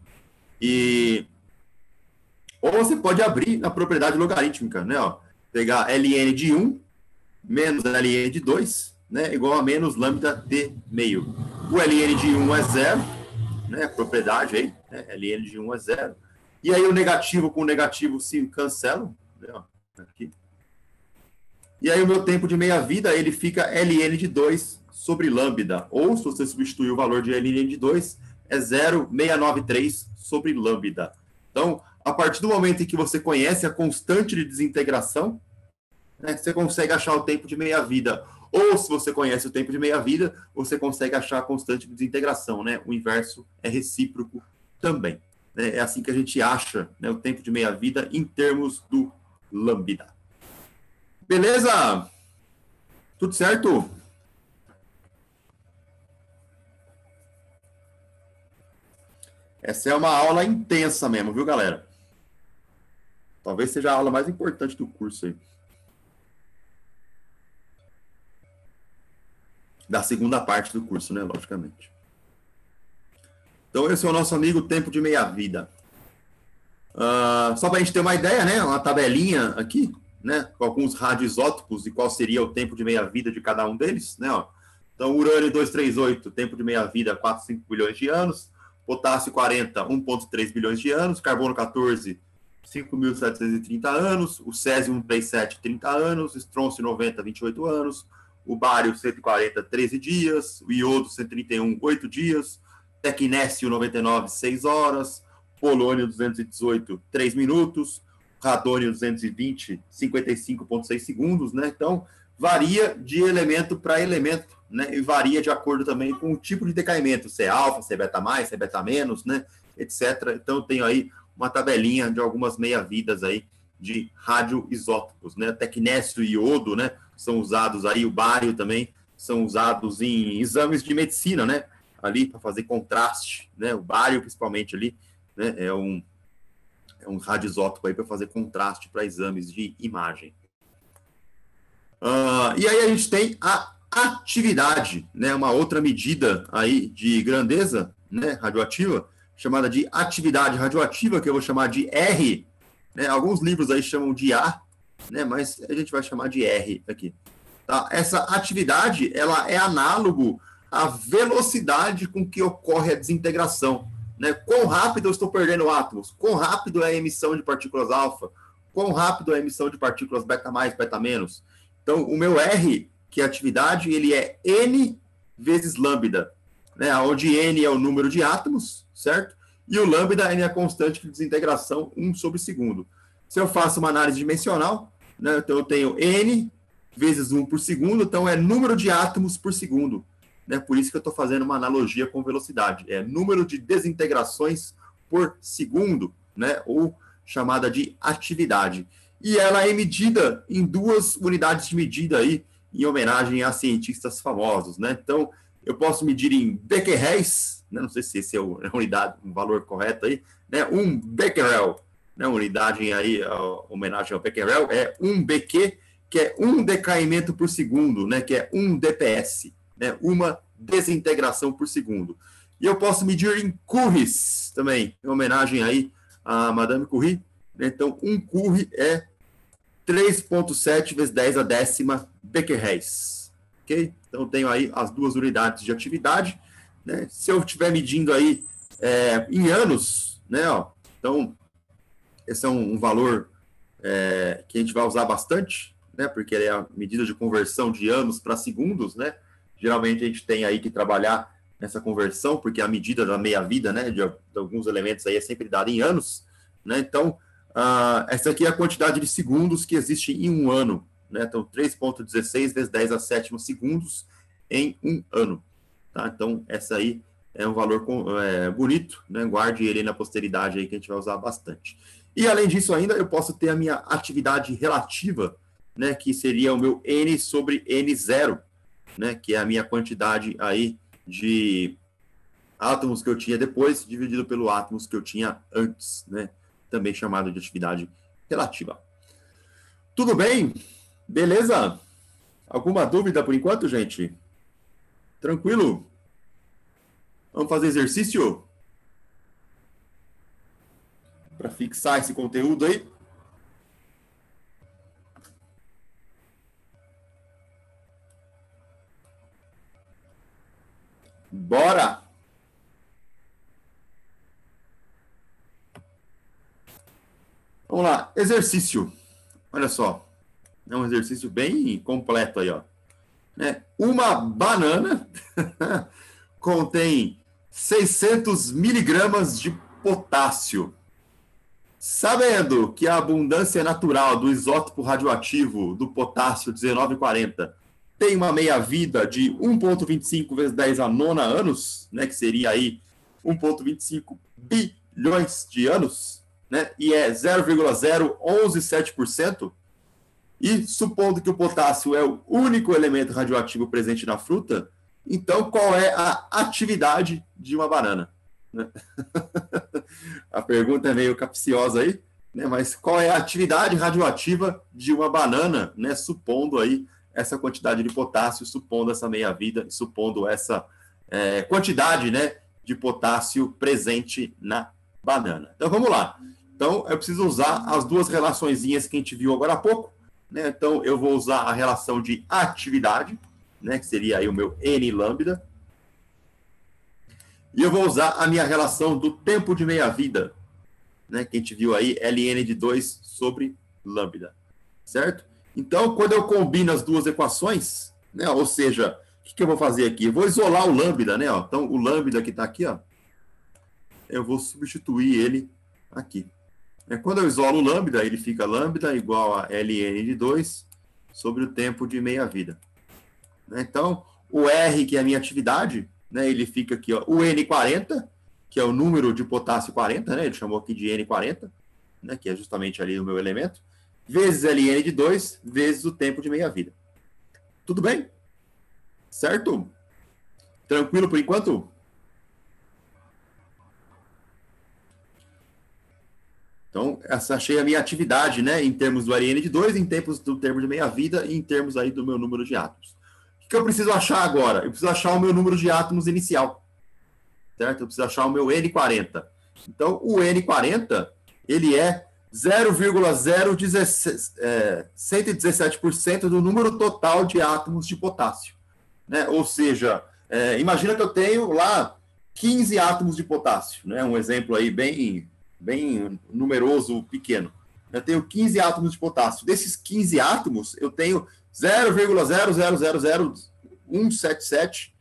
Ou você pode abrir na propriedade logarítmica, né? Ó, pegar ln de 1 menos ln de 2, né? Igual a menos lambda t meio. O ln de 1 é 0, né? Propriedade aí, né? ln de 1 é 0. E aí o negativo com o negativo se cancelam, né? Ó, aqui. E aí o meu tempo de meia-vida, ele fica ln de 2 sobre lambda. Ou, se você substituir o valor de ln de 2, é 0,693 sobre lambda. Então, a partir do momento em que você conhece a constante de desintegração, né, você consegue achar o tempo de meia-vida. Ou, se você conhece o tempo de meia-vida, você consegue achar a constante de desintegração. Né? O inverso é recíproco também. Né? É assim que a gente acha, né, o tempo de meia-vida em termos do lambda. Beleza? Tudo certo? Essa é uma aula intensa mesmo, viu, galera? Talvez seja a aula mais importante do curso aí. Da segunda parte do curso, né? Logicamente. Então, esse é o nosso amigo tempo de meia-vida. Só para a gente ter uma ideia, né? Uma tabelinha aqui, né? Com alguns radioisótopos e qual seria o tempo de meia-vida de cada um deles, né? Ó. Então, urânio 238, tempo de meia-vida 4,5 bilhões de anos. Potássio 40, 1,3 bilhões de anos. Carbono 14, 5.730 anos. O césio 137, 30 anos. Estrôncio 90, 28 anos. O bário 140, 13 dias. O iodo 131, 8 dias. Tecnécio 99, 6 horas. Polônio 218, 3 minutos. Radônio 220, 55,6 segundos, né? Então, varia de elemento para elemento, né? E varia de acordo também com o tipo de decaimento, se é alfa, se é beta mais, se é beta menos, né? Etc. Então, eu tenho aí uma tabelinha de algumas meia-vidas aí de radioisótopos, né? Tecnécio e iodo, né? São usados aí, o bário também, são usados em exames de medicina, né? Ali para fazer contraste, né? O bário, principalmente ali, né? É um radioisótopo aí para fazer contraste para exames de imagem. E aí a gente tem a atividade, né? Uma outra medida aí de grandeza, né? Radioativa, chamada de atividade radioativa, que eu vou chamar de R, né? Alguns livros aí chamam de A, né? Mas a gente vai chamar de R aqui. Tá? Essa atividade, ela é análogo à velocidade com que ocorre a desintegração. Né? Quão rápido eu estou perdendo átomos? Quão rápido é a emissão de partículas alfa? Quão rápido é a emissão de partículas beta mais, beta menos? Então, o meu R, que é a atividade, ele é N vezes lambda, né? Onde N é o número de átomos, certo? E o lambda é a constante de desintegração, 1 sobre segundo. Se eu faço uma análise dimensional, né? Então eu tenho N vezes 1 por segundo, então é número de átomos por segundo. Né? Por isso que eu estou fazendo uma analogia com velocidade. É número de desintegrações por segundo, né? Ou chamada de atividade. E ela é medida em 2 unidades de medida aí, em homenagem a cientistas famosos, né? Então, eu posso medir em becquerels, né? Não sei se esse é a unidade, um valor correto aí, né? 1 becquerel, né? Unidade aí, homenagem ao becquerel, é 1 beque, que é 1 decaimento por segundo, né? Que é 1 dps, né? Uma desintegração por segundo. E eu posso medir em Curies também, em homenagem aí a Madame Curie, né? Então, 1 Curie é 3,7 vezes 10 a décima becquerels. Ok? Então, tenho aí as duas unidades de atividade, né? Se eu estiver medindo aí em anos, né? Ó, então, esse é um valor que a gente vai usar bastante, né? Porque é a medida de conversão de anos para segundos, né? Geralmente a gente tem aí que trabalhar nessa conversão, porque a medida da meia-vida, né? De alguns elementos aí é sempre dada em anos, né? Então, essa aqui é a quantidade de segundos que existe em um ano, né? Então, 3,16 vezes 10 a sétima segundos em um ano, tá? Então, essa aí é um valor bonito, né? Guarde ele na posteridade aí que a gente vai usar bastante. E, além disso ainda, eu posso ter a minha atividade relativa, né? Que seria o meu N sobre N0, né? Que é a minha quantidade aí de átomos que eu tinha depois, dividido pelo átomos que eu tinha antes, né? Também chamado de atividade relativa. Tudo bem? Beleza? Alguma dúvida por enquanto, gente? Tranquilo? Vamos fazer exercício? Para fixar esse conteúdo aí. Bora! Vamos lá, exercício. Olha só, é um exercício bem completo aí, ó. Né? Uma banana contém 600 miligramas de potássio. Sabendo que a abundância natural do isótopo radioativo do potássio 1940 tem uma meia-vida de 1,25 vezes 10 a nona anos, né, que seria aí 1,25 bilhões de anos, né, e é 0,0117%, e supondo que o potássio é o único elemento radioativo presente na fruta, então qual é a atividade de uma banana? A pergunta é meio capciosa aí, né, mas qual é a atividade radioativa de uma banana, né, supondo aí essa quantidade de potássio, supondo essa meia-vida, supondo essa quantidade, né, de potássio presente na banana. Então, vamos lá. Então, eu preciso usar as duas relaçõezinhas que a gente viu agora há pouco, né? Então, eu vou usar a relação de atividade, né, que seria aí o meu N lambda, e eu vou usar a minha relação do tempo de meia-vida, né, que a gente viu aí, ln de 2 sobre lambda, certo? Então, quando eu combino as duas equações, né, ou seja, o que eu vou fazer aqui? Eu vou isolar o lambda, né? Ó, então, o lambda que está aqui, ó, eu vou substituir ele aqui. Quando eu isolo o lambda, ele fica lambda igual a ln de 2 sobre o tempo de meia-vida. Então, o R, que é a minha atividade, né, ele fica aqui, ó, o N40, que é o número de potássio 40, né? Ele chamou aqui de N40, né, que é justamente ali o meu elemento, vezes ln de 2, vezes o tempo de meia-vida. Tudo bem? Certo? Tranquilo por enquanto? Então, essa achei a minha atividade, né, em termos do ln de 2, em termos do tempo de meia-vida e em termos aí do meu número de átomos. O que eu preciso achar agora? Eu preciso achar o meu número de átomos inicial. Certo? Eu preciso achar o meu N40. Então, o N40, ele é 0,0117% do número total de átomos de potássio. Né? Ou seja, imagina que eu tenho lá 15 átomos de potássio, né? Um exemplo aí bem numeroso, pequeno. Eu tenho 15 átomos de potássio. Desses 15 átomos, eu tenho 0,000177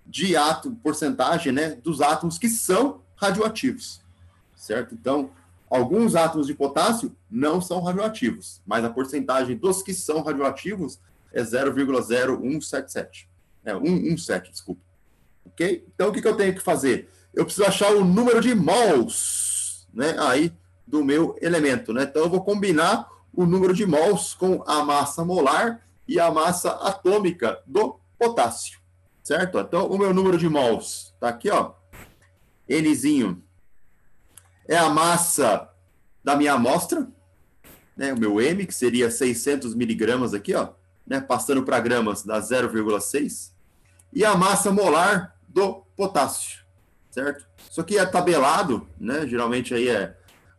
de átomo, porcentagem, né, dos átomos que são radioativos, certo? Então, alguns átomos de potássio não são radioativos, mas a porcentagem dos que são radioativos é 0,0177. 117, desculpa. Ok? Então, o que eu tenho que fazer? Eu preciso achar o número de mols, né, aí do meu elemento, né? Então, eu vou combinar o número de mols com a massa molar e a massa atômica do potássio. certo? Então, o meu número de mols está aqui, ó. Nzinho é a massa da minha amostra, né? O meu M, que seria 600 miligramas aqui, ó, né? Passando para gramas, dá 0,6. E a massa molar do potássio, certo? Isso aqui é tabelado, né? Geralmente aí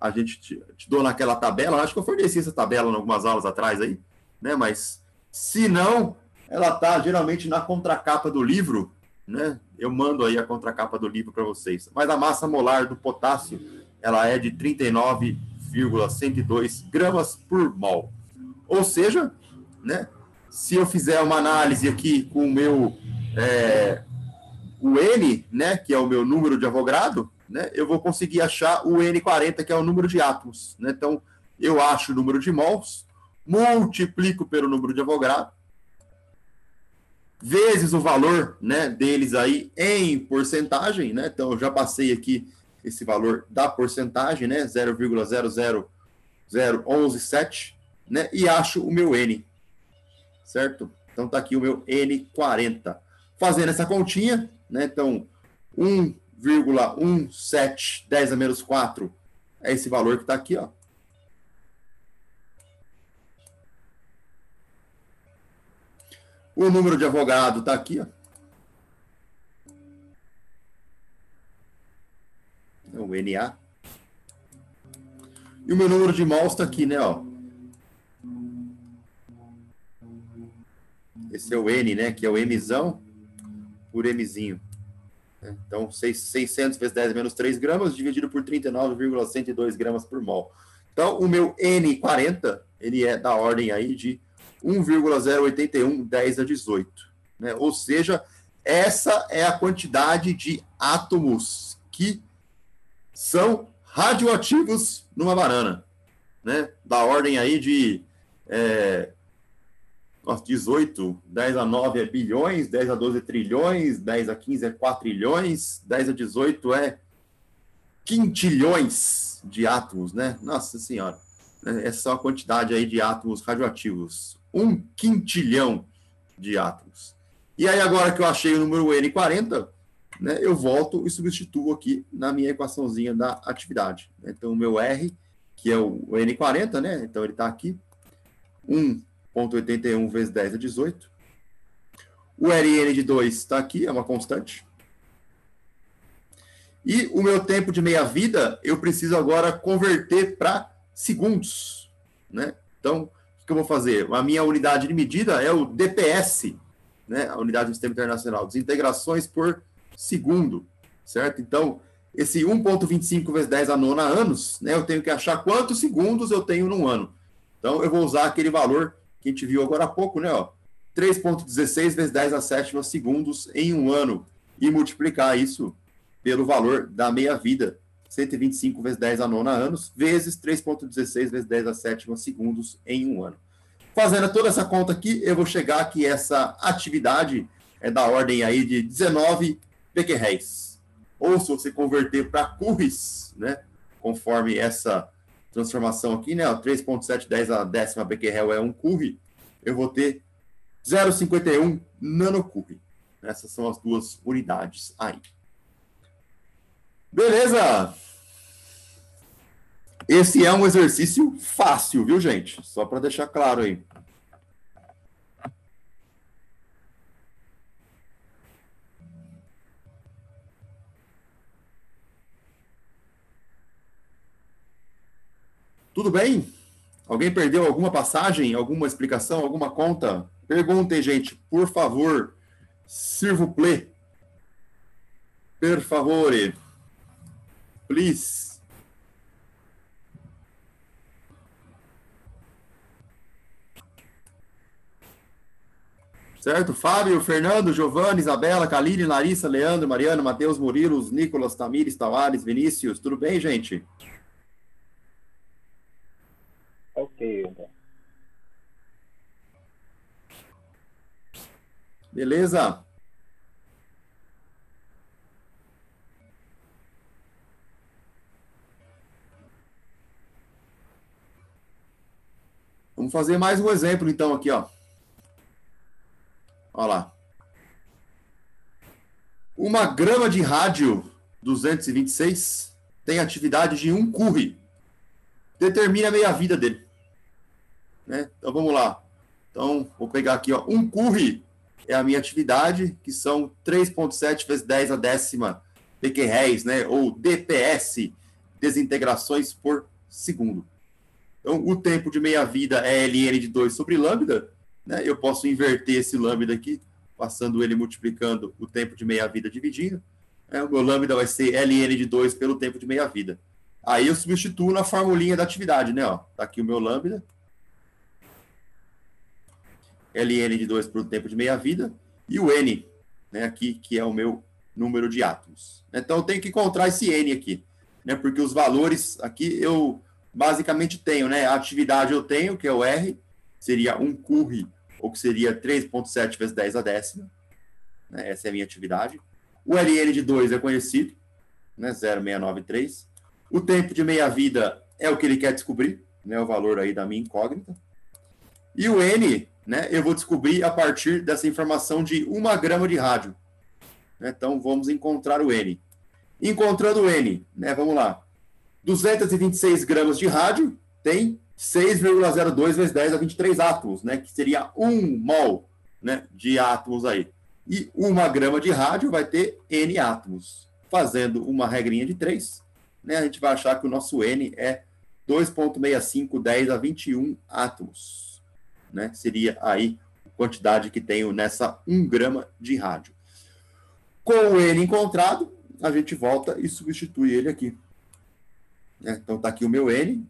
a gente te dou naquela tabela. Acho que eu forneci essa tabela em algumas aulas atrás aí, né? Mas se não, ela tá geralmente na contracapa do livro, né? Eu mando aí a contracapa do livro para vocês. Mas a massa molar do potássio, ela é de 39,102 gramas por mol. Ou seja, né? Se eu fizer uma análise aqui com o meu o N, né, que é o meu número de Avogadro, né, eu vou conseguir achar o N40, que é o número de átomos, né? Então, eu acho o número de mols, multiplico pelo número de Avogadro, vezes o valor, né, deles aí em porcentagem, né? Então, eu já passei aqui esse valor da porcentagem, né, 0,000117, né, e acho o meu N, certo? Então, tá aqui o meu N40. Fazendo essa continha, né? Então, 1,17 10 a menos 4 é esse valor que está aqui, ó. O número de Avogadro está aqui, ó. É o Na. E o meu número de mols está aqui, né, ó. Esse é o N, né, que é o Mzão por Mzinho. Então, 600 vezes 10 menos 3 gramas, dividido por 39,102 gramas por mol. Então, o meu N40, ele é da ordem aí de 1,081 10 a 18. Né? Ou seja, essa é a quantidade de átomos que são radioativos numa banana. Né? Da ordem aí de 18, 10 a 9 é bilhões, 10 a 12 é trilhões, 10 a 15 é quatrilhões, 10 a 18 é quintilhões de átomos, né? Nossa Senhora. Essa é a quantidade aí de átomos radioativos. 1 quintilhão de átomos. E aí, agora que eu achei o número N40, né, eu volto e substituo aqui na minha equaçãozinha da atividade. Então, o meu R, que é o N40, né? Então, ele está aqui. 1,81 vezes 10 a 18. O Rn de 2 está aqui, é uma constante. E o meu tempo de meia-vida, eu preciso agora converter para segundos. Né? Então, o que eu vou fazer? A minha unidade de medida é o DPS, né? A unidade do Sistema Internacional, desintegrações por segundo, certo? Então, esse 1,25 vezes 10 a nona anos, né? Eu tenho que achar quantos segundos eu tenho num ano. Então, eu vou usar aquele valor que a gente viu agora há pouco, né? 3,16 vezes 10 a sétima segundos em um ano. E multiplicar isso pelo valor da meia-vida, 125 vezes 10 a nona anos, vezes 3,16 vezes 10 a sétima segundos em um ano. Fazendo toda essa conta aqui, eu vou chegar que essa atividade é da ordem aí de 19 becquerels. Ou se você converter para curris, né? Conforme essa transformação aqui, né? 3,710 a décima becquerel é um curri, eu vou ter 0,51 nanocurri. Essas são as duas unidades aí. Beleza? Esse é um exercício fácil, viu, gente? Só para deixar claro aí. Tudo bem? Alguém perdeu alguma passagem, alguma explicação, alguma conta? Perguntem, gente, por favor. S'il vous plaît. Per favore. Please. Certo? Fábio, Fernando, Giovanni, Isabela, Kaline, Larissa, Leandro, Mariano, Matheus, Murilos, Nicolas, Tamires, Tavares, Vinícius. Tudo bem, gente? Ok, então. Beleza? Vamos fazer mais um exemplo, então, aqui, ó. Olha lá. uma grama de rádio 226 tem atividade de 1 Curie. Determine a meia-vida dele. Né? Então, vamos lá. Então, vou pegar aqui, ó, 1 Curie é a minha atividade, que são 3,7 vezes 10 a décima becquerels, né? Ou DPS, desintegrações por segundo. Então, o tempo de meia-vida é ln de 2 sobre lambda, né? Eu posso inverter esse lambda aqui, passando ele multiplicando o tempo de meia-vida dividindo. O meu lambda vai ser ln de 2 pelo tempo de meia-vida. Aí eu substituo na formulinha da atividade, né? Ó, tá aqui o meu lambda. ln de 2 pelo tempo de meia-vida. E o n, né? Aqui, que é o meu número de átomos. Então, eu tenho que encontrar esse n aqui, né? Porque os valores aqui eu basicamente tenho, né? A atividade eu tenho, que é o R, seria 1 Curie, ou que seria 3,7 vezes 10 a décima. Né? Essa é a minha atividade. O ln de 2 é conhecido, né? 0,693. O tempo de meia-vida é o que ele quer descobrir, né? O valor aí da minha incógnita. E o n, né? Eu vou descobrir a partir dessa informação de 1 grama de rádio. Então, vamos encontrar o n. Encontrando o n, né? Vamos lá. 226 gramas de rádio tem 6,02 vezes 10 a 23 átomos, né? Que seria 1 mol, né? De átomos aí. E 1 grama de rádio vai ter n átomos. Fazendo uma regrinha de 3, né? A gente vai achar que o nosso n é 2,65 10 a 21 átomos. Né? Seria aí a quantidade que tenho nessa 1 grama de rádio. Com o n encontrado, a gente volta e substitui ele aqui. Então, está aqui o meu n.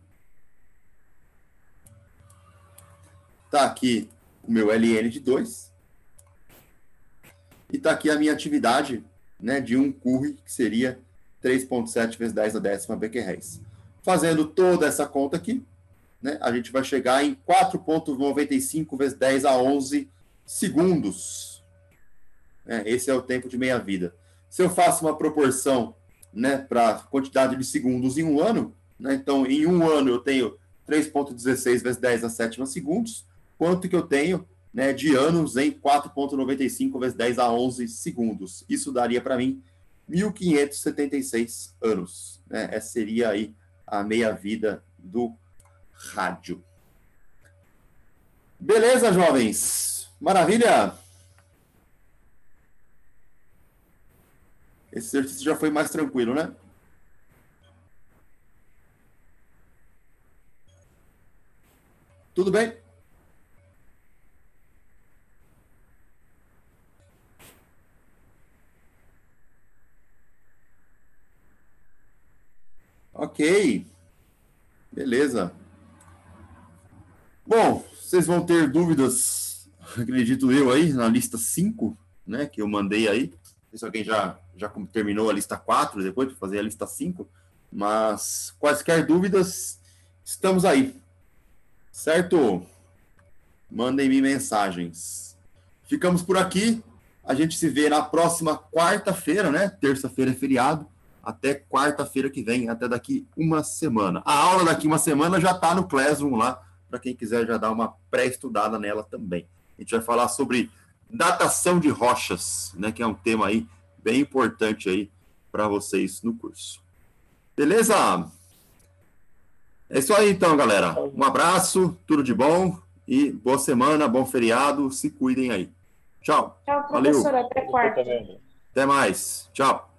Está aqui o meu ln de 2. E está aqui a minha atividade, né, de 1 Curie, que seria 3,7 vezes 10 a décima becquerels. Fazendo toda essa conta aqui, né, a gente vai chegar em 4,95 vezes 10 a 11 segundos. Esse é o tempo de meia-vida. Se eu faço uma proporção, né, para a quantidade de segundos em um ano, né, então em um ano eu tenho 3,16 vezes 10 a sétima segundos, quanto que eu tenho, né, de anos em 4,95 vezes 10 a 11 segundos. Isso daria para mim 1.576 anos. Né? Essa seria aí a meia-vida do rádio. Beleza, jovens? Maravilha? Esse exercício já foi mais tranquilo, né? Tudo bem? Ok. Beleza. Bom, vocês vão ter dúvidas, acredito eu, aí, na lista 5, né, que eu mandei aí. Não sei se alguém já terminou a lista 4, depois de fazer a lista 5. Mas, quaisquer dúvidas, estamos aí. Certo? Mandem-me mensagens. Ficamos por aqui. A gente se vê na próxima quarta-feira, né? Terça-feira é feriado. Até quarta-feira que vem, até daqui uma semana. A aula daqui uma semana já está no Classroom lá, para quem quiser já dar uma pré-estudada nela também. A gente vai falar sobre datação de rochas, né, que é um tema aí bem importante aí para vocês no curso. Beleza? É isso aí então, galera. Um abraço, tudo de bom e boa semana, bom feriado, se cuidem aí. Tchau. Tchau, professor. Valeu. Até quarta. Até mais. Tchau.